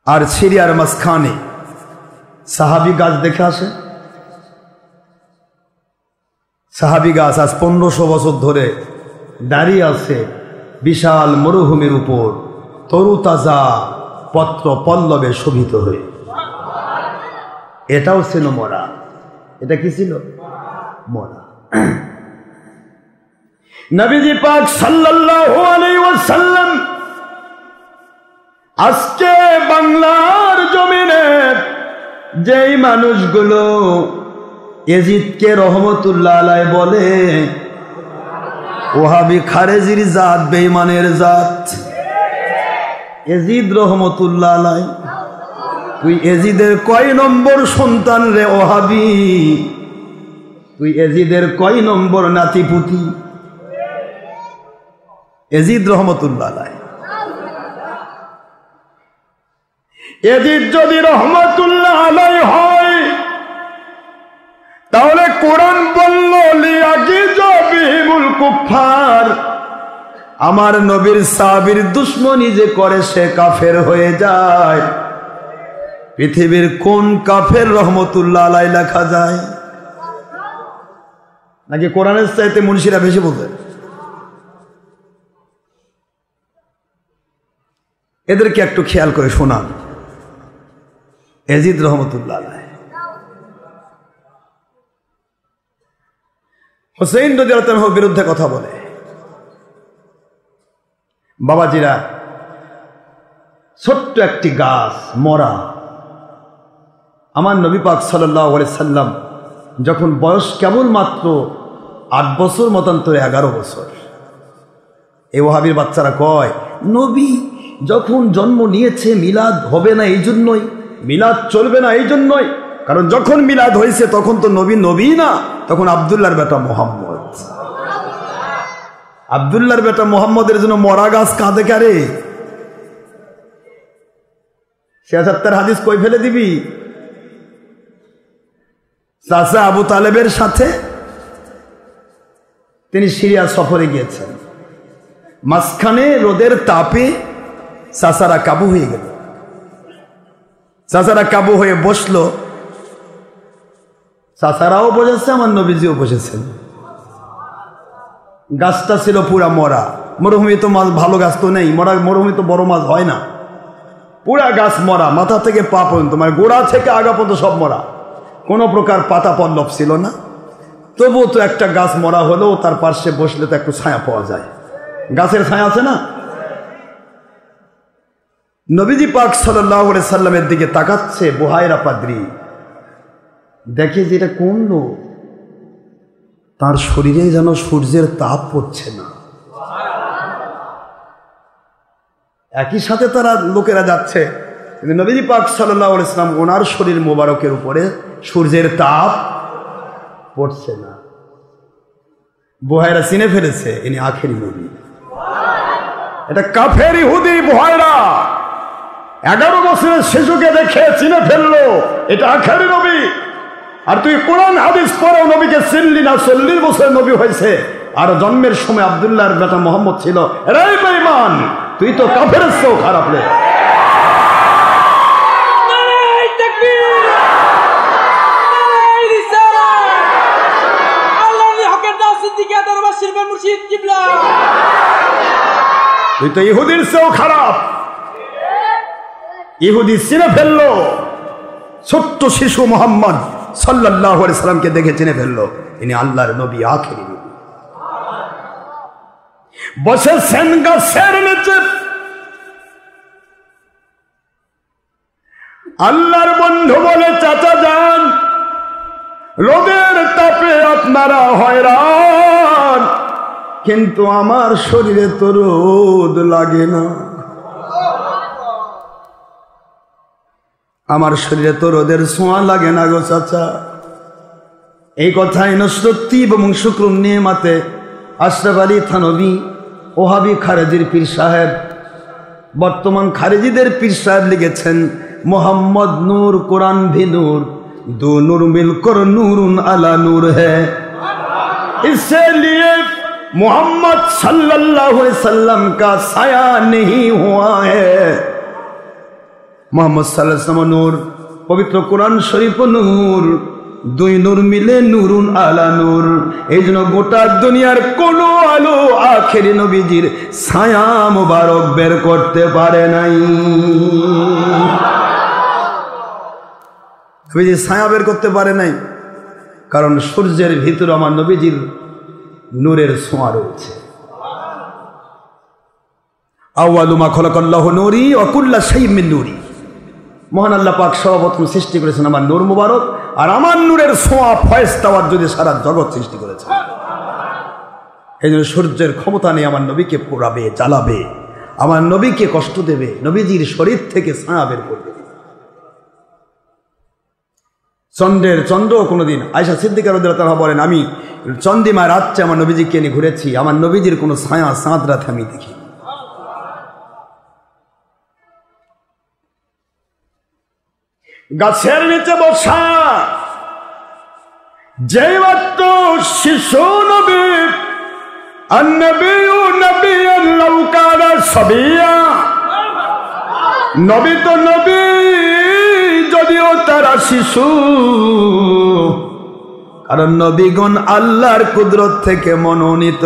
আর সিরিয়ার মাঝখানে সাহাবি গাছ দেখে আসে। সাহাবি গাছ আজ 1500 বছর ধরে দাঁড়িয়ে আছে বিশাল মরুভূমির উপর, তরুতাজা পত্র পল্লবে শোভিত হয়ে। এটাও ছিল মরা। এটা কি ছিল? মরা। নবীজি পাক সাল্লাল্লাহু আলাইহি ওয়াসাল্লাম আজকে বাংলার জমিনে যেই মানুষগুলো এজিদকে রহমতুল্লাহ আলাইহি বলে, ওহাবি খারেজির জাত, বেঈমানের জাত। এজিদ রহমতুল্লাহ আলাইহি, তুই এজিদের কয় নম্বর সন্তান রে ওহাবি? তুই এজিদের কয় নম্বর নাতিপুতি? এজিদ রহমতুল্লাহ আলাইহি। এজিদ যদি রহমতুল্লাহ আলাইহি হয়, তাহলে কোরআন বলল, লিয়াগিজবিহিমুল কুফার, আমার নবীর সাহাবীর দুশমনি যে করে সে কাফের হয়ে যায়। পৃথিবীর কোন কাফের রহমতুল্লাহ আলাইহি লেখা যায়? নাকি কোরআনের চাইতে মুন্সিরা বেশি বোঝে? এদেরকে একটু খেয়াল করে শোনান। এজিদ রহমতুল্লাহ আলাইহি হুসাইন রাদিয়াল্লাহু আনহুর বিরুদ্ধে কথা বলে। বাবাজিরা, ছোট্ট একটি গাছ মরা, আমার নবী পাক সাল্লাল্লাহু আলাইহি সাল্লাম যখন বয়স কেবলমাত্র 8 বছর, মতান্তরে 11 বছর, এই ওয়াহাবির বাচ্চারা কয় নবী যখন জন্ম নিয়েছে মিলাদ হবে না এই জন্যই, মিলাদ চলবে না এই জন্যই। কারণ যখন মিলাদ হয়েছে তখন তো নবী না, তখন আব্দুল্লাহর বেটা মোহাম্মদ। আব্দুল্লাহর বেটা মোহাম্মদের জন্য মরা গাছ কাঁদে কারে? 76 হাদিস কই ফেলে দিবি? চাচা আবু তালেবের সাথে তিনি সিরিয়া সফরে গিয়েছেন। মাঝখানে রোদের তাপে চাচারা কাবু হয়ে গেল। চাচারা কাবু হয়ে বসলো, চাচারাও বসেছে, আমার নবীজিও বসেছেন। গাছটা ছিল পুরা মরা, মরুভূমি তো মাছ ভালো গাছ তো নেই, মরুভূমি তো বড় মাছ হয় না, পুরা গাছ মরা, মাথা থেকে পা পর্যন্ত, মানে গোড়া থেকে আগা পর্যন্ত সব মরা, কোনো প্রকার পাতা পল্লব ছিল না। তবুও তো একটা গাছ মরা হলেও তার পার্শ্বে বসলে তো একটু ছায়া পাওয়া যায়, গাছের ছায়া আছে না। নবীজি পাক সাল্লাল্লাহু আলাইহি সাল্লামের দিকে তাকাচ্ছে বুহায়রা পাদ্রী, দেখে যে এটা কোন লোক, তার শরীরে যেন সূর্যের তাপ পড়ছে না। একই সাথে তারা লোকেরা যাচ্ছে, কিন্তু নবীজি পাক সাল্লাল্লাহু আলাইহি সাল্লাম ওনার শরীর মোবারকের উপরে সূর্যের তাপ পড়ছে না। বুহায়রা চিনে ফেলেছে ইনি আখেরি নবী। এটা কাফের ইহুদি বুহায়রা 11 বছরের শিশুকে দেখে চিনে ফেললো এটা আখেরি নবী। আর তুই কোরআন হাদিস পড়েও নবীকে চিনলি না। 40 বছরের নবী হয়েছে, আর জন্মের সময় আব্দুল্লাহর বেটা মোহাম্মদ ছিল। রে বেঈমান, তুই তো কাফেরের চেয়েও খারাপ রে। তুই তো ইহুদির চেয়েও খারাপ। ইহুদি চিনে ফেললো, ছোট্ট শিশু মোহাম্মদ সাল্লাল্লাহু আলাইহি সাল্লামকে দেখে চিনে ফেললো ইনি আল্লাহর নবী, আখেরি নবী। বসেছেন গাছের নিচে, আল্লাহর বন্ধু বলে চাচা যান, রোদের তাপে আপনারা হয়রান, কিন্তু আমার শরীরে তো রোদ লাগে না, আমার শরীরে তো রোদের ছোঁয়া লাগে না গো চাচা। এই কথাই নসরতি এবং শুকরুন নেমাতে আশরাফ আলী থানভী ওহাবি খারেজির পীর সাহেব, বর্তমান খারেজিদের পীর সাহেব লিখেছেন, মোহাম্মদ নূর कुरान भी नूर, दो नूर मिलकर नूरुन अला नूर है, इसलिए मोहम्मद सल्लल्लाहु अलैहि वसल्लम का साया नहीं हुआ है। मोहम्मद सल्लल्लाहु अलैहि वसल्लम नूर, पवित्र कुरान शरीफ नूर, দুই নূর মিলে নুরুন আলা নূর। এই জন্য গোটা দুনিয়ার কোন আলো আখেরি নবীজির ছায়া মুবারক বের করতে পারে নাই। নবীজির ছায়া বের করতে পারে নাই, কারণ সূর্যের ভিতরে আমার নবীজির নূরের ছোঁয়া রয়েছে। আউয়ালু মা খালাকাল্লাহু নূরি ওয়া কুল্লু শাইইন মিন নূরি। মহান আল্লাহ পাক সর্বপ্রথম সৃষ্টি করেছেন আমার নূর মুবারক, আর আমার নূরের ছোঁয়া ফয়েজতাওয়ার যদি সারা জগৎ সৃষ্টি করেছে। এই জন্য সূর্যের ক্ষমতা নেই আমার নবীকে পোড়াবে, জ্বালাবে, আমার নবীকে কষ্ট দেবে, নবীজির শরীর থেকে ছায়া বের করবে। চন্দ্র কোনোদিন, আয়েশা সিদ্দিকা রাদিয়াল্লাহু তাআলা বলেন, আমি চন্দ্রিমা রাত্রে আমার নবীজিকে নিয়ে ঘুরেছি, আমার নবীজির কোনো ছায়া চাঁদ রাতে আমি দেখি। গাছের নিচে বসা যেই মাত্র শিশু নবী, আন-নবিয়্যু নবিয়্যান লাউ কানা সাবিয়্যা, নবী তো নবী যদিও তারা শিশু, কারণ নবীগণ আল্লাহর কুদরত থেকে মনোনীত।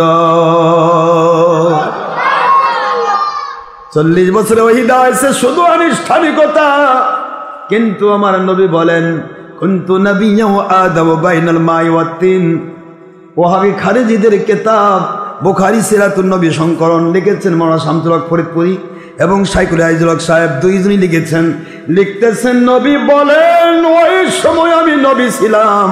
40 বছরে ওহী হয়েছে শুধু আনুষ্ঠানিকতা, কিন্তু আমার নবী বলেন, কুনতু নাবিয়্যান ওয়া আদামু বাইনাল মাই ওয়াত তিন। ওহাবি খারিজিদের কিতাব বুখারী সিরাতুন নবী সংকলন লিখেছেন মাওলানা শামসুল হক ফরিদপুরি এবং শাইখুল আইজুল হক সাহেব, দুইজনই লিখেছেন। লিখতেছেন, নবী বলেন, ওই সময় আমি নবী ছিলাম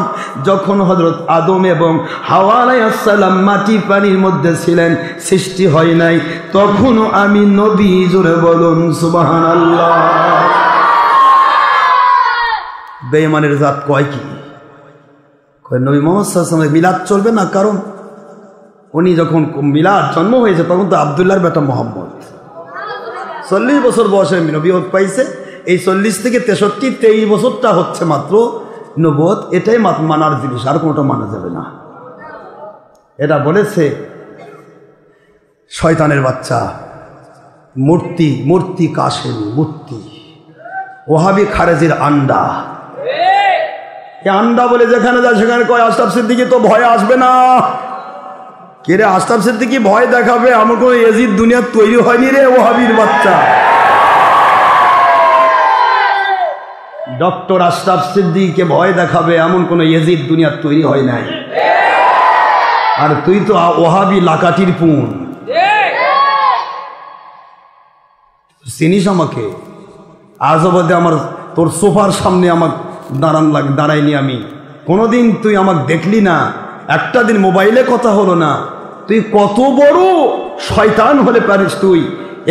যখন হযরত আদম এবং হাওয়া আলাইহিস সালাম মাটি পানির মধ্যে ছিলেন, সৃষ্টি হয় নাই, তখনও আমি নবী। জোরে বলুন সুবহানাল্লাহ। বেঈমানের জাত কয় কি? কয় নবী মুহাম্মদ সাল্লাল্লাহু আলাইহি ওয়াসাল্লামের মিলাদ চলবে না, কারণ উনি যখন মিলাদ জন্ম হয়েছে তখন তো আব্দুল্লাহর বেটা মোহাম্মদ 40 বছর বয়সে নবীয়ত পাইছে। এই 40 থেকে 63 23 বছরটা হচ্ছে মাত্র নবুয়ত এটাই মানার জিনিস, আর কোনোটা মানা যাবে না। এটা বলেছে শয়তানের বাচ্চা মূর্তি কাশেম, মূর্তি ওহাবি খারেজির আন্ডা। এই আন্ডা বলে যেখানে যায় সেখানে কয় আশরাফ সিদ্দিকী তো ভয় আসবে না। কে রে আশরাফ সিদ্দিকী ভয় দেখাবে? আমার কোনো এজিদ দুনিয়া তৈরি হয়নি রে ওহাবির বাচ্চা। ডক্টর আশরাফ সিদ্দিকীকে ভয় দেখাবে এমন কোন এজিদ দুনিয়া তৈরি হয় নাই। আর তুই তো ওহাবি লাকাটির পুন। চিনিস আমাকে? আজ অবধি আমার তোর সোফার সামনে আমাকে দাঁড়াইনি আমি কোনোদিন, তুই আমাকে দেখলি না, একটা দিন মোবাইলে কথা হলো না। তুই কত বড় শয়তান হলে পারিস তুই?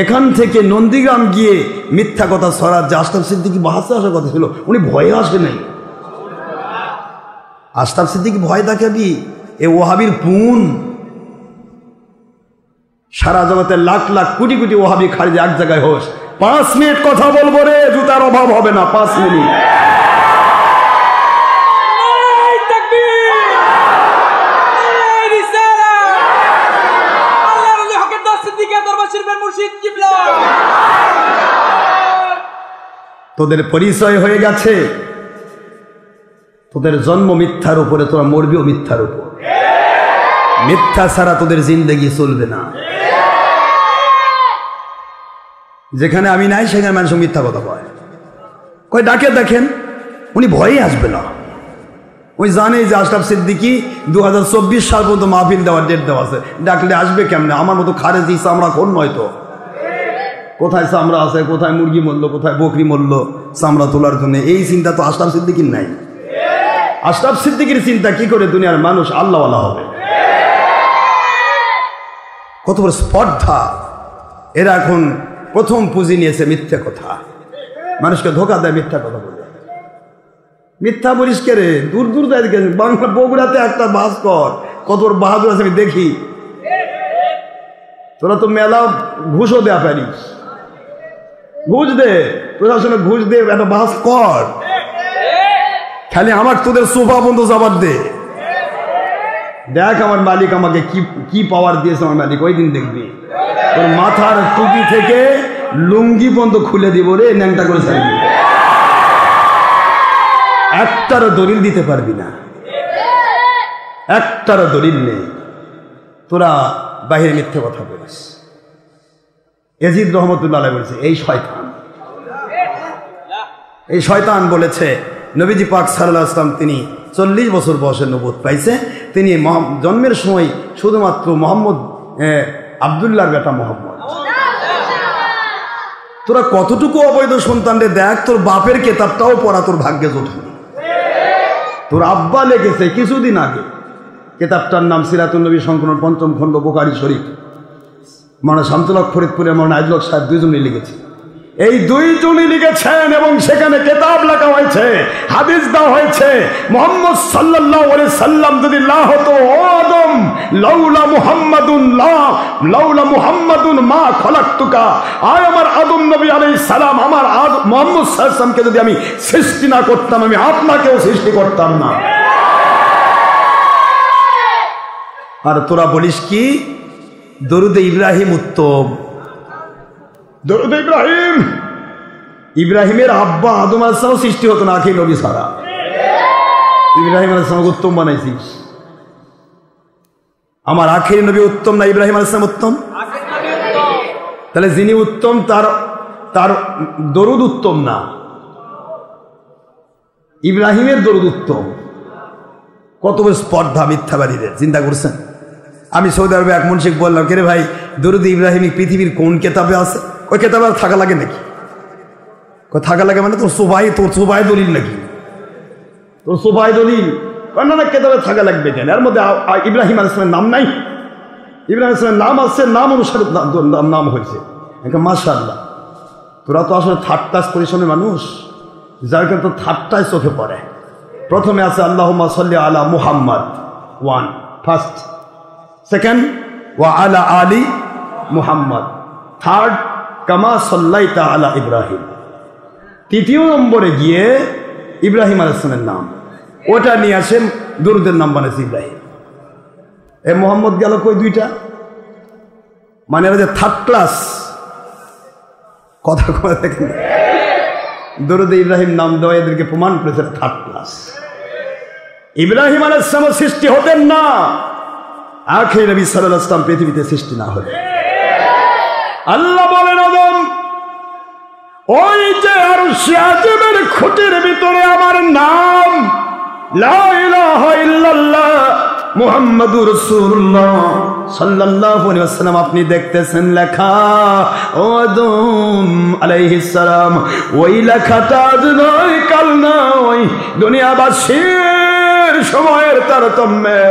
এখান থেকে নন্দীগ্রাম গিয়ে মিথ্যা কথা ছড়ার যে আশরাফ সিদ্দিকী বাহাসে আসার কথা ছিল, উনি ভয়ে আসে নাই। আশরাফ সিদ্দিকী ভয় দেখাবি? এ ওহাবির পুন। সারা জগতে লাখ লাখ কোটি কোটি ওহাবি খারিজ এক জায়গায় হোস, 5 মিনিট কথা বলবো রে, জুতার অভাব হবে না। 5 মিনিট। তোদের পরিচয় হয়ে গেছে, তোদের জন্ম মিথ্যার উপরে, তোরা মরবিও মিথ্যার উপর। মিথ্যা ছাড়া তোদের জিন্দেগি চলবে না। যেখানে আমি নাই সেখানে মানুষ মিথ্যা কথা কয় ডাকে দেখেন, উনি ভয়ে আসবে না। ওই জানে যে আশরাফ সিদ্দিকী 2024 সাল পর্যন্ত মাহফিল দেওয়ার ডেট দেওয়া আছে, ডাকলে আসবে কেমনে? আমার মতো খারেজি চামড়া কোন নয় তো। কোথায় চামড়া আছে, কোথায় মুরগি মরলো, কোথায় বকরি মরলো চামড়া তোলার জন্য, এই চিন্তা তো আশরাফ সিদ্দিকীর নাই। আশরাফ সিদ্দিকীর চিন্তা কি করে দুনিয়ার মানুষ আল্লাহওয়ালা হবে। কত বড় স্পর্ধা! এরা এখন প্রথম পুঁজি নিয়েছে মিথ্যে কথা, মানুষকে ধোকা দেয় মিথ্যা কথা বলে। মিথ্যা বলিস কে রে? দূর দূর বাংলা বগুড়াতে একটা ভাস্কর কত বড় বাহাদুর আছে আমি দেখি। তোরা তো মেলা ঘুষও দেয়া পারিস, ঘুষ দে, প্রশাসনে ঘুষ দে, একটা বাস কর, খালি আমার তোদের সোফা বন্ধ জবাব দে। দেখ আমার মালিক আমাকে কি পাওয়ার দিয়েছে আমার মালিক, ওই দিন দেখবি তোর মাথার টুপি থেকে লুঙ্গি পর্যন্ত খুলে দিব রে, ন্যাংটা করে ছাড়বি। একটারও দলিল দিতে পারবি না, একটারও দলিল নেই। তোরা বাহিরে মিথ্যে কথা বলিস। ইয়াজিদ রহমতুল্লাহ আলাইহি বলেছে এই শয়তান বলেছে নবীজি পাক সাল্লাল্লাহু আলাইহি ওয়াসাল্লাম তিনি 40 বছর বয়সে নবুয়ত পাইছে। তিনি জন্মের সময় শুধুমাত্র মোহাম্মদ আব্দুল্লাহর বেটা মোহাম্মদ। তোরা কতটুকু অবৈধ সন্তানরে দেখ, তোর বাপের কেতাবটাও পড়া তোর ভাগ্যে জোটে। তোর আব্বা লিখেছে কিছুদিন আগে, কেতাবটার নাম সিরাতুন নবী সংকলন 5ম খণ্ড বুখারী শরীফ। মাওলানা শামসুল হক ফরিদপুরে মাওলানা আইজুল হক সাহেব দুইজনই লিখেছে। এই দুইজনই লিখেছেন এবং সেখানে কেতাব লেখা হয়েছে, হাদিস দেওয়া হয়েছে। মুহাম্মদ সাল্লাল্লাহু আলাইহি সাল্লাম যদি লা হতো, ও আদম লাউলা মুহাম্মাদুন মা খলাকতুকা, আয় আমার আদম নবী আলাইহিস সালাম, আমার মুহাম্মদ সাল্লাল্লাহু আলাইহি সাল্লামকে যদি আমি সৃষ্টি না করতাম, আমি আপনাকেও সৃষ্টি করতাম না। আর তোরা বলিস কি দরুদে ইব্রাহিম উত্তম। দরুদে ইব্রাহিমের আব্বা আদম আলাইহিস সালাম সৃষ্টি হতো না আখির নবী ছাড়া। ইব্রাহিম আলাইহিস সালাম উত্তম বানাইছিস। আমার আখির নবী উত্তম না ইব্রাহিম আলাইহিস সালাম উত্তম? তাহলে যিনি উত্তম তার দরুদ উত্তম না, ইব্রাহিমের দরুদ উত্তম। কত বড় স্পর্ধা মিথ্যাবাদীদের, চিন্তা করছেন? আমি সৌদি আরবে এক মুন্সিক বললাম, কে রে ভাই দরুদ ইব্রাহিম পৃথিবীর কোন কেতাবে আছে? ওই কেতাবে আর থাকা লাগে নাকি? থাকা লাগে মানে তোর সোভাই দলিল নাকি? তোর সোভাই দলিল না, কেতাবে থাকা লাগবে কেন? এর মধ্যে ইব্রাহিম আলাইহিস সালামের নাম নাই? ইব্রাহিম আলাইহিস সালামের নাম আছে, নাম অনুসারে নাম হয়েছে। মাশাআল্লাহ, তোরা তো আসলে থার্ড ক্লাস পজিশনের মানুষ, যার কারণে তো থার্ডটাই চোখে পড়ে। প্রথমে আছে আল্লাহুম্মা সাল্লি আলা মুহাম্মদ, 1 ফার্স্ট, সেকেন্ড ওয়া আলা আলি মুহাম্মদ, থার্ড কামা সাল্লাইতা আলা ইব্রাহিম। তৃতীয় নম্বরে গিয়ে ইব্রাহিম আলাইহিস সালামের নাম। ওটা নিয়ে আসে দুরুদের নাম বানাইছে ইব্রাহিম। এ মোহাম্মদ গেল কই দুইটা, মানে এরা যে থার্ড ক্লাস কথা কথা দেখেন, দরুদে ইব্রাহিম নাম দেওয়া এদেরকে প্রমাণ করেছে থার্ড ক্লাস। ইব্রাহিম আলাইহিস সালাম সৃষ্টি হতেন না আখির নবী সাল্লাল্লাহু আলাইহি ওয়াসাল্লাম পৃথিবীতে সৃষ্টি না হলে। আল্লাহ বলেন আদম, ওই যে আরশে আজিমের খুঁটির ভিতরে আমার নাম লা ইলাহা ইল্লাল্লাহ মুহাম্মাদুর রাসূলুল্লাহ সাল্লাল্লাহু আলাইহি ওয়াসাল্লাম আপনি দেখতেছেন লেখা, ও আদম আলাইহিস সালাম ওই লেখাটা আজ নয় কাল নয়, দুনিয়াবাসীর সময়ের তারতম্যে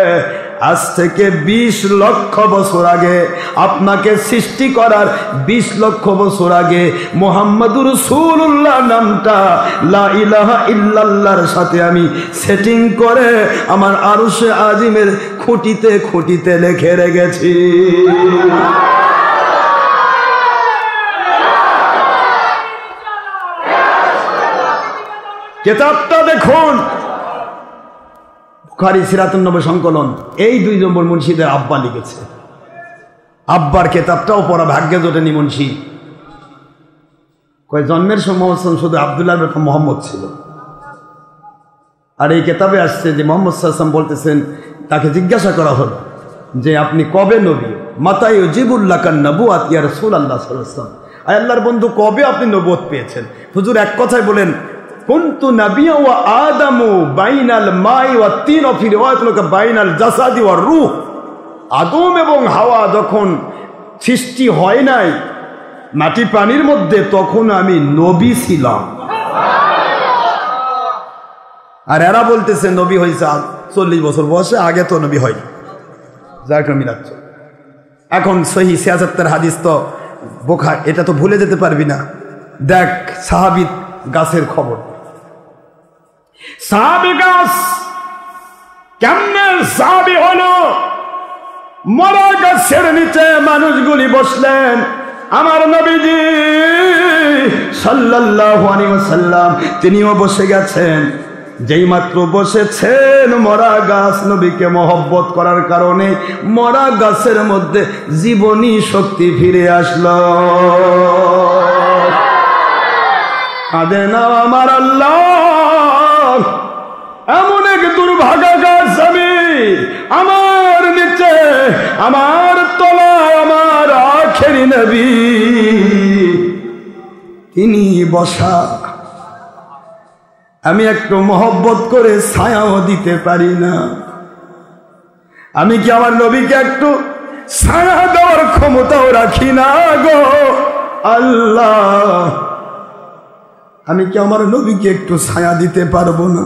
আজ থেকে 20 লক্ষ বছর আগে, আপনাকে সৃষ্টি করার 20 লক্ষ বছর আগে মুহাম্মাদুর রাসূলুল্লাহ নামটা লা ইলাহা ইল্লাল্লাহর সাথে আমি সেটিং করে আমার আরশে আজিমের খুঁটিতে খুঁটিতে লিখে রেখেছি। কিতাবটা দেখুন, বুখারী সিরাতুন নবী সংকলন, এই 2 নম্বর মুন্সিদের আব্বা লিখেছে। আব্বার কিতাবটাও পড়া ভাগ্যে জোটেনি মুন্সি। কয় জন্মের সময় শুধু আব্দুল্লাহ বেটা মোহাম্মদ ছিল, আর এই কিতাবে আসছে যে মুহাম্মদ সাল্লাল্লাহু আলাইহি ওয়াসাল্লাম বলতেছেন, তাকে জিজ্ঞাসা করা হলো যে আপনি কবে নবী, মাতা ইউজিবুল্লাকান নবুয়াত ইয়া রাসূলুল্লাহ সাল্লাল্লাহু আলাইহি ওয়াসাল্লাম, আল্লাহর বন্ধু কবে আপনি নবুয়ত পেয়েছেন? হুজুর এক কথায় বলেন, কুনতু নাবিয়্যা ওয়া আদামু বাইনাল মাই ওয়া তিন ফি রিওয়ায়াতিল বাইনাল জাসাদি ওয়ার রূহ, আদম এবং হাওয়া যখন সৃষ্টি হয় নাই মাটি পানির মধ্যে, তখন আমি নবী ছিলাম। আর এরা বলতেছে নবী হয়েছে 40 বছর বয়সে, আগে তো নবী হয়নি। যার মিলাচ্ছ এখন সহি 76 হাদিস তো বোখা, এটা তো ভুলে যেতে পারবি না। দেখ সাহাবী গাছের খবর, সাহাবী গাছ কেমনে সাহাবী হলো? মরা গাছের নিচে মানুষগুলি বসলেন, আমার নবীজি সাল্লাল্লাহু আলাইহি ওয়াসাল্লাম তিনিও বসে গেছেন। যেই মাত্র বসেছেন, মরা গাছ নবীকে মহব্বত করার কারণে মরা গাছের মধ্যে জীবনী শক্তি ফিরে আসলো। কাঁদে না আমার আল্লাহ, এমন এক দুর্ভাগা গাছ আমি, আমার নিচে আমার তলায় আমার আখেরি নবী তিনি বসা, আমি একটু মহব্বত করে ছায়াও দিতে পারি না? আমি কি আমার নবীকে একটু ছায়া দেওয়ার ক্ষমতাও রাখি না গো আল্লাহ? আমি কি আমার নবীকে একটু ছায়া দিতে পারবো না?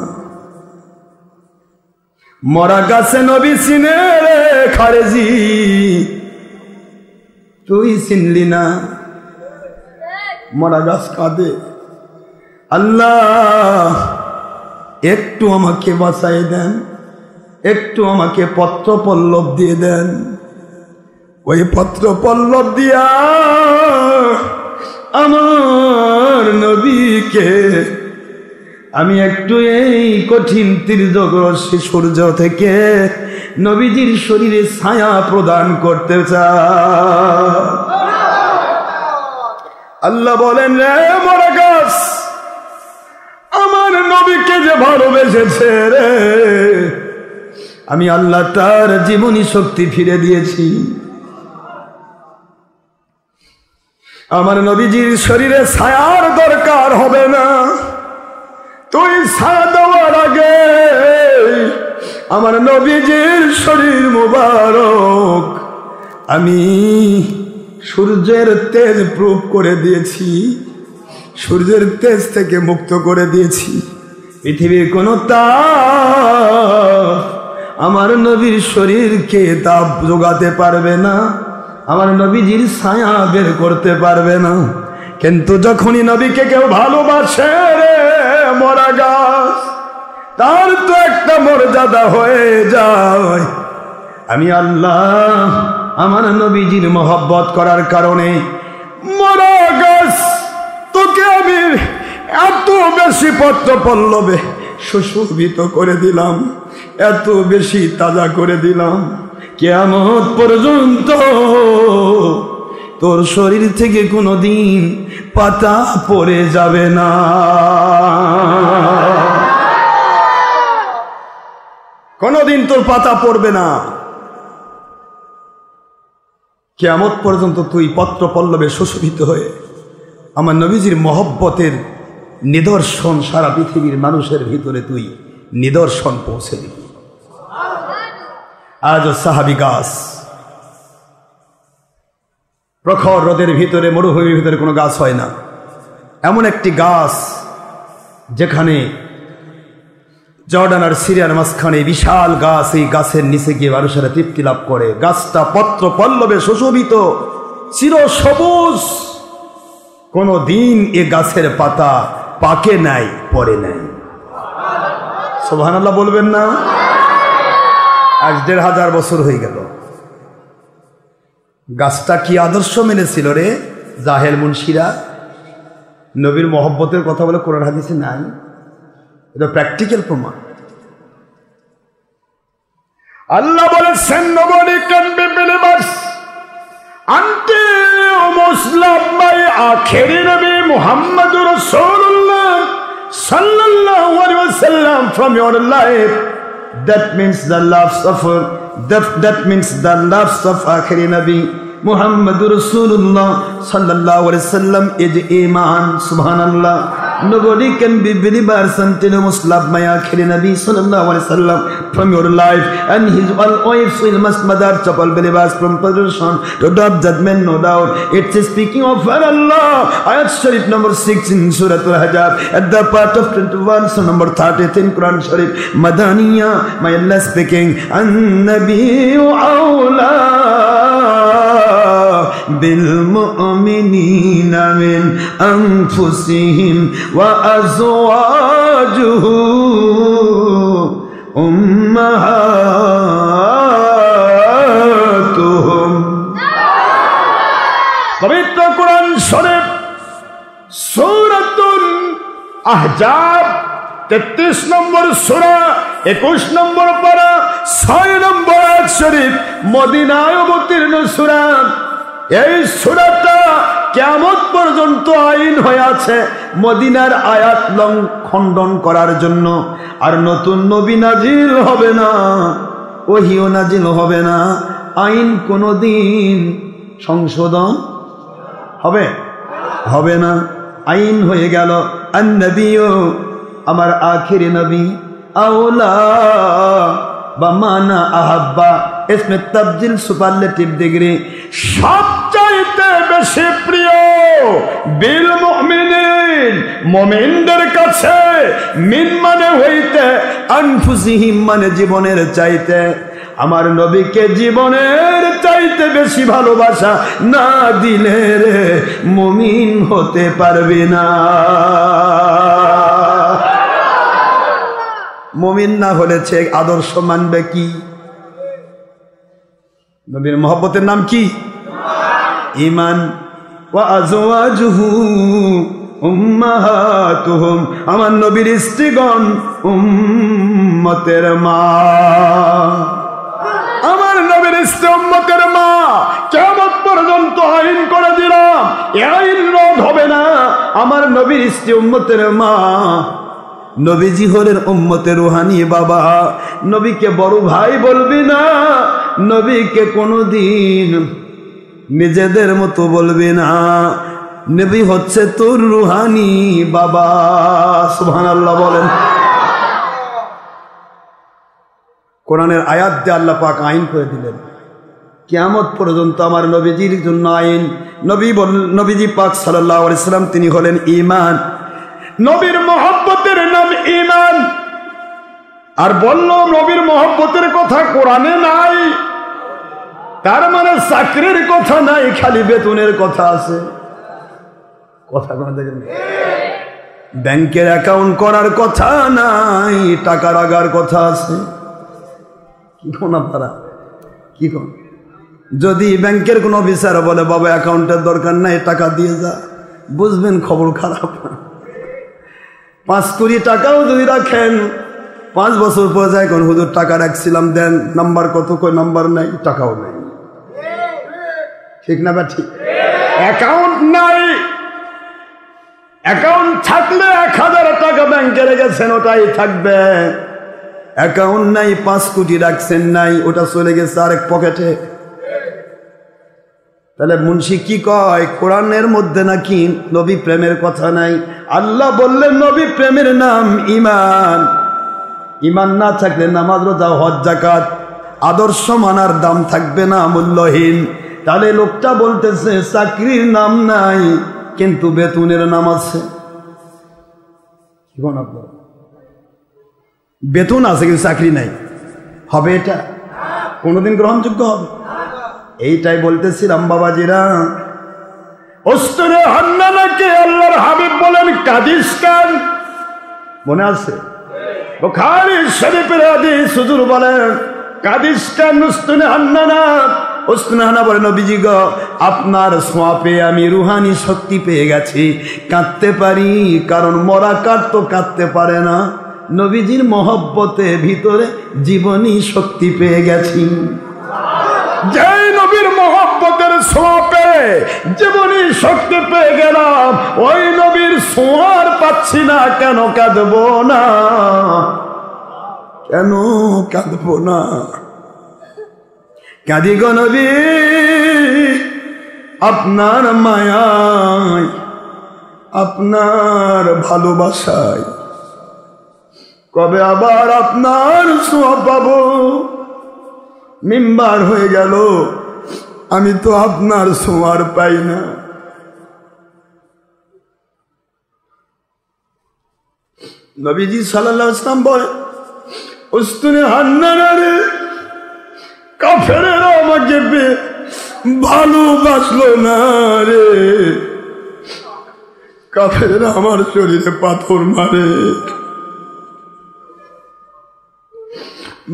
মরা গাছে নবী চিনে রে খারেজি, তুই চিনলি না? মরা গাছ কাঁদে, আল্লাহ একটু আমাকে বাঁচাই দেন, একটু আমাকে পত্র পল্লব দিয়ে দেন। ওই পত্র পল্লব দিয়া আমার নবীকে আমি একটু এই কঠিন তির্যক রশ্মি সূর্য থেকে নবীজির শরীরে ছায়া প্রদান করতে চাই। আল্লাহ বলেন, রে মরা গাছ, আমার নবীকে যে ভালোবেসেছে রে, আমি আল্লাহ তার জীবনী শক্তি ফিরে দিয়েছি। আমার নবীজির শরীরে ছায়ার দরকার হবে না। তুই ছায়া দেওয়ার আগে আমার নবীজির শরীর মুবারক আমি সূর্যের তেজ প্রুফ করে দিয়েছি, সূর্যের তেজ থেকে মুক্ত করে দিয়েছি। পৃথিবীর কোনো তাপ আমার নবীর শরীরকে তাপ যোগাতে পারবে না, আমার নবীজির ছায়া বের করতে পারবে না। কিন্তু যখনই নবীকে কেউ ভালোবাসে রে মরা গাছ, তার তো একটা মর্যাদা হয়ে যায়। আমি আল্লাহ আমার নবীজির মহব্বত করার কারণে মরা গাছ তোকে আমি এত বেশি পত্র পল্লবে সুশোভিত করে দিলাম, এত বেশি তাজা করে দিলাম, কিয়ামত পর্যন্ত তোর শরীর থেকে কোনোদিন পাতা পড়ে যাবে না। কোনোদিন তোর পাতা পড়বে না। কিয়ামত পর্যন্ত তুই পত্র পল্লবে সুশোভিত হয়ে আমার নবীজির মহব্বতের নিদর্শন সারা পৃথিবীর মানুষের ভিতরে তুই নিদর্শন পৌঁছে দিবি। আজও সাহাবী গাছ, প্রখর রোদের ভিতরে, মরুভূমির ভিতরে কোনো গাছ হয় না। এমন একটি গাছ যেখানে জর্ডান আর সিরিয়ার মাঝখানে বিশাল গাছ, এই গাছের নিচে গিয়ে মানুষেরা তৃপ্তি লাভ করে। গাছটা পত্র পল্লবে সুশোভিত, চির সবুজ, কোনো দিন এ গাছের পাতা পাকে নাই, পড়ে নাই। সুবহানাল্লাহ বলবেন না? আজ ১৫০০ বছর হয়ে গেল। গাছটা কি আদর্শ মেনেছিল রে জাহেল মুন্সিরা? নবীর মহব্বতের কথা বলে কোরআন হাদিসে নাই, এটা প্র্যাকটিক্যাল প্রমাণ। আল্লাহ বলেছেন nobody can be believers until Muslim by আখেরি নবী মুহাম্মদুর রাসূলুল্লাহ sallallahu alaihi wasallam from your life. That means the loves of আখেরি নবী মুহাম্মদুর রাসূলুল্লাহ sallallahu alaihi wasallam is iman. Subhanallah. Nobody can be believers until you must love my akhiri Nabi sallallahu alaihi wasallam from your life, and his always will must mother of all believers from perdition to dark judgment, no doubt. It's speaking of Allah. Ayat Sharif number 6 in Surah Al-Hajjab at the part of 21, so number 30 in Quran Sharif Madaniya. My Allah speaking, an-nabiyyu awla بالمؤمنين من أنفسهم وأزواجه أمهاتهم. পবিত্র কোরআন শরীফ সূরাতুল আহজাব 33 নম্বর সূরা 21 নম্বর পারা 6 নম্বর আয়াত শরীফ মদিনায় অবতীর্ণ সূরা। এই সূরাটা কিয়ামত পর্যন্ত আইন হয়ে আছে মদিনার আয়াত খণ্ডন করার জন্য। আর নতুন নবী নাজিল হবে না, ওহীও নাজিল হবে না, আইন কোনোদিন সংশোধন হবে না, আইন হয়ে গেল। আন-নবিয়্যু আমার আখিরি নবী আওলা বা মানা আহাব্বা, ইসমে তাবজিল সুপারলেটিভ ডিগ্রি, সবচাইতে বেশি প্রিয় বিল মুমিনিন, মুমিনদের কাছে, মিন মানে হইতে, আনফুসিহিম মানে জীবনের চাইতে। আমার নবীকে জীবনের চাইতে বেশি ভালোবাসা না দিলে রে মুমিন হতে পারবে না। মুমিন না হলে সে আদর্শ মানবে কি? নবীর মহব্বতের নাম কি? ঈমান। ওয়া আজওয়াজুহু উম্মাহাতুহুম, আমার নবীর স্ত্রীগণ উম্মতের মা, আমার নবীর স্ত্রী উম্মতের মা। কিয়ামত পর্যন্ত আইন করে দিলাম, এই আইন রদ হবে না। আমার নবীর স্ত্রী উম্মতের মা, নবীজি হলেন উম্মতের রুহানি বাবা। নবীকে বড় ভাই বলবি না, নবীকে কোনোদিন নিজেদের মতো বলবি না। নবী হচ্ছে তোর রুহানি বাবা। সুবহানাল্লাহ বলেন। কোরআনের আয়াত দিয়ে আল্লাহ পাক আইন করে দিলেন, কিয়ামত পর্যন্ত আমার নবীজির জন্য আইন। নবীজি পাক সাল্লাল্লাহু আলাইহি সাল্লাম তিনি হলেন ঈমান। নবীর মহব্বতের নাম ঈমান। আর বলল নবীর মহব্বতের কথা কোরআনে নাই, তার মানে চাকরির কথা নাই, খালি বেতনের কথা আছে। কথা কোন দেখেন, ব্যাংকের অ্যাকাউন্ট করার কথা নাই, টাকা রাখার কথা আছে। কি কোন আপনারা কি কোন? যদি ব্যাংকের কোন অফিসার বলে বাবা অ্যাকাউন্টের দরকার নাই, টাকা দিয়ে যা, বুঝবেন খবর খারাপ। 5 কোটি টাকাও যদি রাখেন, 5 বছর পর যায় কোন হুজুর টাকা রাখছিলাম দেন, নাম্বার কত, কই নাম্বার নাই, টাকাও নাই। ঠিক না বা ঠিক? অ্যাকাউন্ট নাই, অ্যাকাউন্ট থাকলে 1000 টাকা ব্যাংকে রেখেছেন ওটাই থাকবে। অ্যাকাউন্ট নাই, 5 কোটি রাখছেন নাই, ওটা চলে গেছে আরেক পকেটে। তাহলে মুন্সি কি কয়, কোরআনের মধ্যে নাকি নবী প্রেমের কথা নাই। আল্লাহ বললেন নবী প্রেমের নাম ঈমান। ঈমান না থাকলে নামাজ, রোজা, হজ, যাকাত, আদর্শ মানার দাম থাকবে না, মূল্যহীন। তাহলে লোকটা বলতেছে চাকরির নাম নাই কিন্তু বেতনের নাম আছে। বেতন আছে কিন্তু চাকরি নাই, হবে এটা কোনোদিন গ্রহণযোগ্য হবে? এইটাই বলতেছিলাম বাবাজিরা। ওস্তাদে হান্নানাকে আল্লাহর হাবিব বলেন কাদিসকান, মনে আছে? বুখারী শরীফের হাদিস, হুজুর বলেন কাদিসকান উস্তাদে হান্নানা। উস্তাদে হান্নানা বলেন নবীজি গো, আপনার ছোঁয়া পেয়ে আমি রুহানি শক্তি পেয়ে গেছি, কাঁদতে পারি, কারণ মরা কাঠ তো কাঁদতে পারে না। নবীজির মহব্বতে ভিতরে জীবনী শক্তি পেয়ে গেছি। যেই নবীর মহব্বতের ছোঁয়া পেয়ে জীবনী শক্তি পেয়ে গেলাম, ওই নবীর ছোঁয়ার পাচ্ছি না, কেন কাঁদবো না? কেন কাঁদবো না? কাঁদি গো নবী আপনার মায়ায়, আপনার ভালোবাসায়। কবে আবার আপনার ছোঁয়া পাবো? মিম্বার হয়ে গেল, আমি তো আপনার ছোঁয়ার পাই না। নবীজি সাল্লাল্লাহু আলাইহি ওয়াসাল্লাম বলে উস্তাদে হান্নানা রে, কাফেরেরা আমাকে ভালোবাসলো না রে, কাফেরেরা আমার শরীরে পাথর মারে,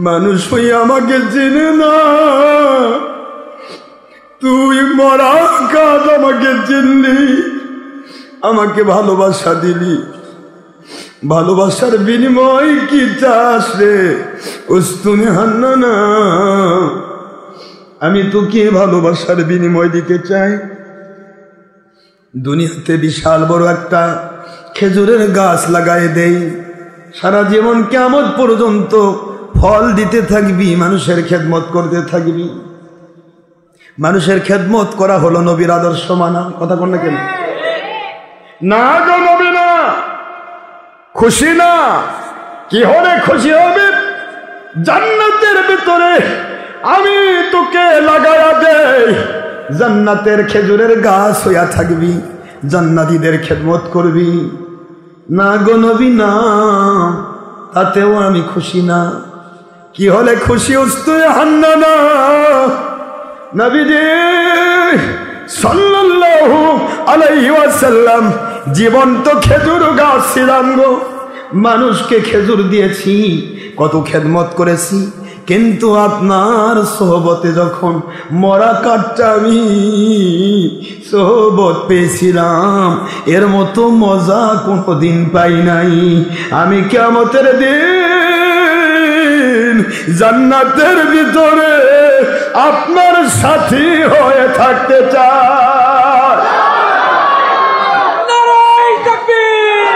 মানুষ হয়ে আমাকে চিনে না, তুই মরা কাজ আমাকে চিনলি, আমাকে ভালোবাসা দিলি, ভালোবাসার বিনিময় কি চাস রে উস্তাদে হান্নানা? আমি তোকে ভালোবাসার বিনিময় দিতে চাই। দুনিয়াতে বিশাল বড় একটা খেজুরের গাছ লাগাই দেই, সারা জীবন কিয়ামত পর্যন্ত ফল দিতে থাকবি, মানুষের খেদমত করতে থাকবি। মানুষের খেদমত করা হলো নবীর আদর্শ মানা। কথা বল না কেন? না গো নবী না, খুশি না। কি হলে খুশি হবে? জান্নাতের ভিতরে আমি তোকে লাগায়া দেই, জান্নাতের খেজুরের গাছ হইয়া থাকবি, জান্নাতীদের খেদমত করবি। না গো নবী না, তাতেও আমি খুশি না। কি হলে খুশি উস্তাদে হান্নানা? নবীজি সাল্লাল্লাহু আলাইহি ওয়াসাল্লাম জীবন্ত খেজুর গাছ ছিলাম গো, মানুষকে খেজুর দিয়েছি, কত খেদমত করেছি, কিন্তু আপনার সোহবতে যখন মরা কাঠটা আমি সোহবত পেয়েছিলাম, এর মতো মজা কোনোদিন পাই নাই। আমি কিয়ামতের দিন জান্নাতের ভিতরে আপনার সাথী হয়ে থাকতে চাই। নারায়ে তাকবীর,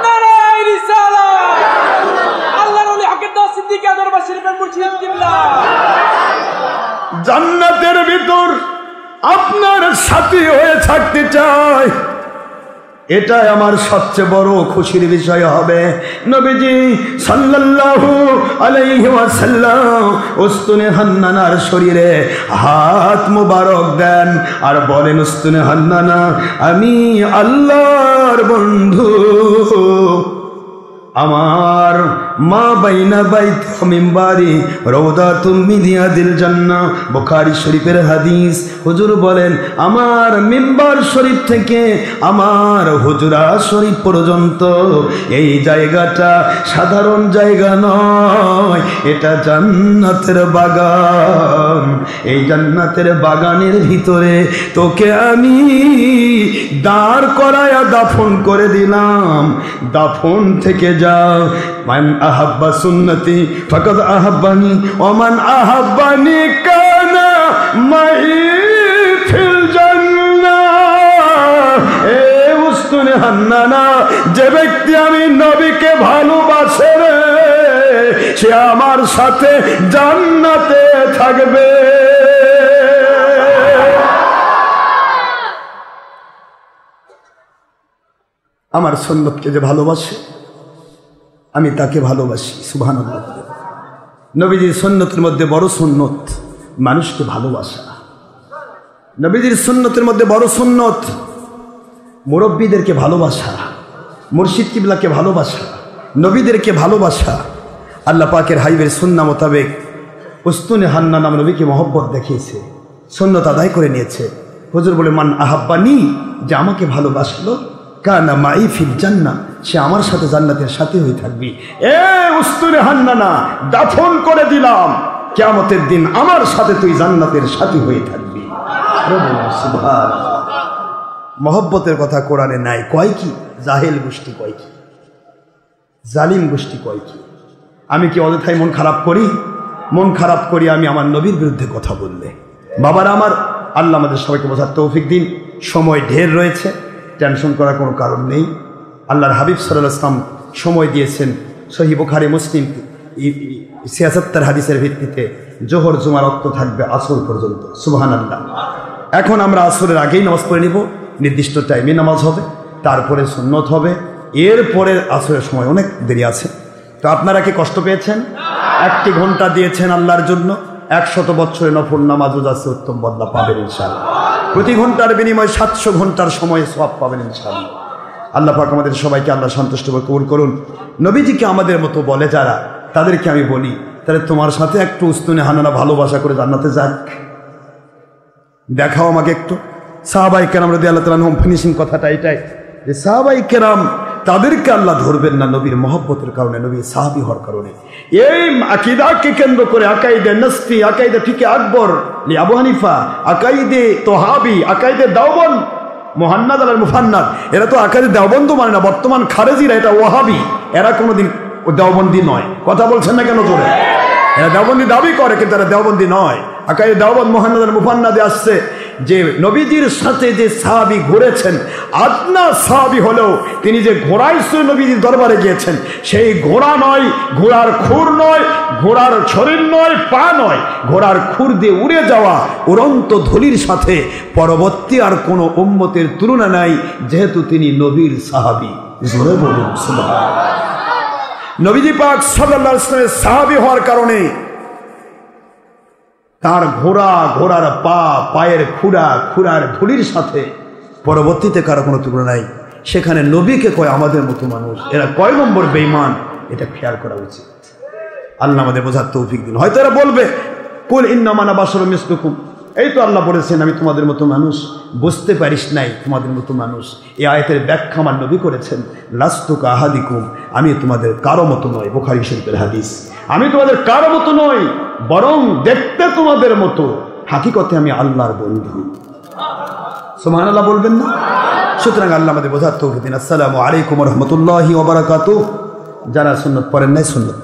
নারায়ে রিসালাত। আল্লাহর ওলি হকের দাস সিদ্দিক দরবার শরীফের মুর্শিদ কিবলা। জান্নাতের ভিতর আপনার সাথী হয়ে থাকতে চাই, এটাই আমার সবচেয়ে বড় খুশির বিষয় হবে। নবীজি সাল্লাল্লাহু আলাইহি ওয়াসাল্লাম উস্তাদে হান্নানার শরীরে হাত মোবারক দেন আর বলেন, উস্তাদে হান্নানা আমি আল্লাহর বন্ধু, আমার মা বাইনা বাইত মিম্বারি রওদাতুম মিন রিয়াদিল জান্নাহ। বুখারী শরীফের হাদিস। হুজুর বলেন আমার মিম্বার শরীফ থেকে আমার হুজরা শরীফ পর্যন্ত এই জায়গাটা সাধারণ জায়গা নয়, এটা জান্নাতের বাগান, এই জান্নাতের বাগানের ভিতরে তোকে আমি দাঁড় করায়া দাফন করে দিলাম, দাফন থেকে যা। মান আহাব্বা সুন্নতি ফাকাদ আহাব্বানি ওয়া মান আহাব্বানি কানা মাই ফিল জান্নাহ। এ উস্তুনে হান্নানা, যে ব্যক্তি আমি নবীকে ভালোবাসে রে, সে আমার সাথে জান্নাতে থাকবে। আমার সুন্নতকে যে ভালোবাসে আমি তাকে ভালোবাসি। সুবহানাল্লাহ। নবীজির সুন্নতের মধ্যে বড় সুন্নত মানুষকে ভালোবাসা। নবীজির সুন্নতের মধ্যে বড় সুন্নত মুরব্বীদেরকে ভালোবাসা, মুর্শিদ কিবলাকে ভালোবাসা, নবীদেরকে ভালোবাসা। আল্লাহ পাকের হাবিবের সুন্নাহ মোতাবেক উস্তুনে হান্না নাম নবীকে মহব্বত দেখিয়েছে, সুন্নত আদায় করে নিয়েছে। হুজুর বলে মান আহাব্বানি, যে আমাকে ভালোবাসলো, কানা মাই ফিল জান্নাহ, সে আমার সাথে জান্নাতের সাথে হয়ে থাকবি। এ উস্তুনে হান্নানা, দাফন করে দিলাম, কিয়ামতের দিন আমার সাথে তুই জান্নাতের সাথী হয়ে থাকবি। সুবহানাল্লাহ। মহব্বতের কথা কোরআনে নাই। কয় কি? জাহেল গোষ্ঠী কয় কি, জালিম গোষ্ঠী কয় কি। আমি কি অযথাই মন খারাপ করি? মন খারাপ করি আমি আমার নবীর বিরুদ্ধে কথা বললে। বাবারা আমার, আল্লাহ আমাদের সবাইকে বোঝার তৌফিক দিন। সময় ঢের রয়েছে, টেনশন করার কোনো কারণ নেই। আল্লাহর হাবিব সাল্লাল্লাহু আলাইহি ওয়াসাল্লাম সময় দিয়েছেন সহিহ বুখারী মুসলিম ৭৬ হাদিসের ভিত্তিতে জোহর জুমার রক্ত থাকবে আসর পর্যন্ত। সুবহানাল্লাহ। এখন আমরা আসরের আগেই নামাজ পড়ে নিব, নির্দিষ্ট টাইমে নামাজ হবে, তারপরে সুন্নত হবে, এরপরে আসরের সময় অনেক দেরি আছে। তো আপনারা কি কষ্ট পেয়েছেন? 1 ঘন্টা দিয়েছেন আল্লাহর জন্য, 100 বছরের নফল নামাজ আছে, উত্তম বদলা পাবেন ইনশাআল্লাহ। প্রতি ঘন্টার বিনিময়ে 700 ঘন্টার সময় সওয়াব পাবেন ইনশাআল্লাহ। আল্লাহ পাক আমাদের সবাইকে আল্লাহ সন্তুষ্ট করে কবুল করুন। নবীজিকে আমাদের মতো বলে যারা, তাদেরকে আমি বলি, তাহলে তোমার সাথে একটু উস্তুনে হান্নানা ভালোবাসা করে জান্নাতে যাক, দেখাও আমাকে একটু। সাহাবায়ে কেরাম রাদিয়াল্লাহু তাআলা আনহুম, ফিনিশিং কথাটা এটাই যে সাহাবায়ে কেরাম তাদেরকে আল্লাহ ধরবেন না নবীর মহব্বতের কারণে, নবীর সাহাবী হওয়ার কারণে। এই আকীদাকে কেন্দ্র করে আকাইদে নসফি, আকাইদে ফিকে আকবর, আবু হানিফা, আকাইদে তোহাবি, আকাইদে দেওবন্দ, মুহান্নাদ আল মুফান্নাদ, এরা তো আকাইদে দেওবন্দ মানে না। বর্তমান খারেজিরা এটা ওয়াহাবি, এরা কোনোদিন দেওবন্দি নয়। কথা বলছেন না কেন জোরে? এরা দেওবন্দি দাবি করে কিন্তু এরা দেওবন্দি নয়। আকাইদে দেওবন্দ মুহান্নাদ আল মুফান্নাদে আসছে যে নবীজির সাথে যে সাহাবী ঘুরেছেন, আদনা সাহাবী হলেও তিনি যে ঘোড়ায় চড়ে নবীজির দরবারে গিয়েছেন, সেই ঘোড়া নয়, ঘোড়ার খুর নয়, ঘোড়ার শরীর নয়, পা নয়, ঘোড়ার খুর দিয়ে উড়ে যাওয়া উড়ন্ত ধূলির সাথে পরবর্তী আর কোনো উম্মতের তুলনা নাই, যেহেতু তিনি নবীর সাহাবী। জোরে বলুন সুবহানাল্লাহ। নবীজি পাক সাল্লাল্লাহু আলাইহি ওয়াসাল্লামের সাহাবী হওয়ার কারণে তার ঘোড়া, ঘোড়ার পা, পায়ের খুঁড়া, খুঁড়ার ধুলির সাথে পরবর্তীতে কারো কোনো তুলনা নাই। সেখানে নবীকে কয় আমাদের মতো মানুষ, এরা কয় নম্বর বেঈমান, এটা খেয়াল করা উচিত। আল্লাহ আমাদের বোঝার তৌফিক দিন। হয়তো এরা বলবে কুল ইন্নামা আনা বাশারুম মিসলুকুম, এই তো আল্লাহ বলেছেন আমি তোমাদের মতো মানুষ, বুঝতে পারিস নাই তোমাদের মতো মানুষ। এই আয়াতের ব্যাখ্যা আমার নবী করেছেন, লাস্তু কাহাদিকুম, আমি তোমাদের কারো মতো নয়। বুখারী শরীফের হাদিস, আমি তোমাদের কারো মতো নই, বরং দেখতে তোমাদের মতো, হাকিকতে আমি আল্লাহর বন্ধু। সুবহানাল্লাহ বলবেন না? সুতরাং আল্লাহ আমাদের বোঝার তৌফিক দিন। আসসালামু আলাইকুম ওয়া রাহমাতুল্লাহি ওয়া বারাকাতুহু। যারা সুন্নাত পড়েন নাই সুন্নাত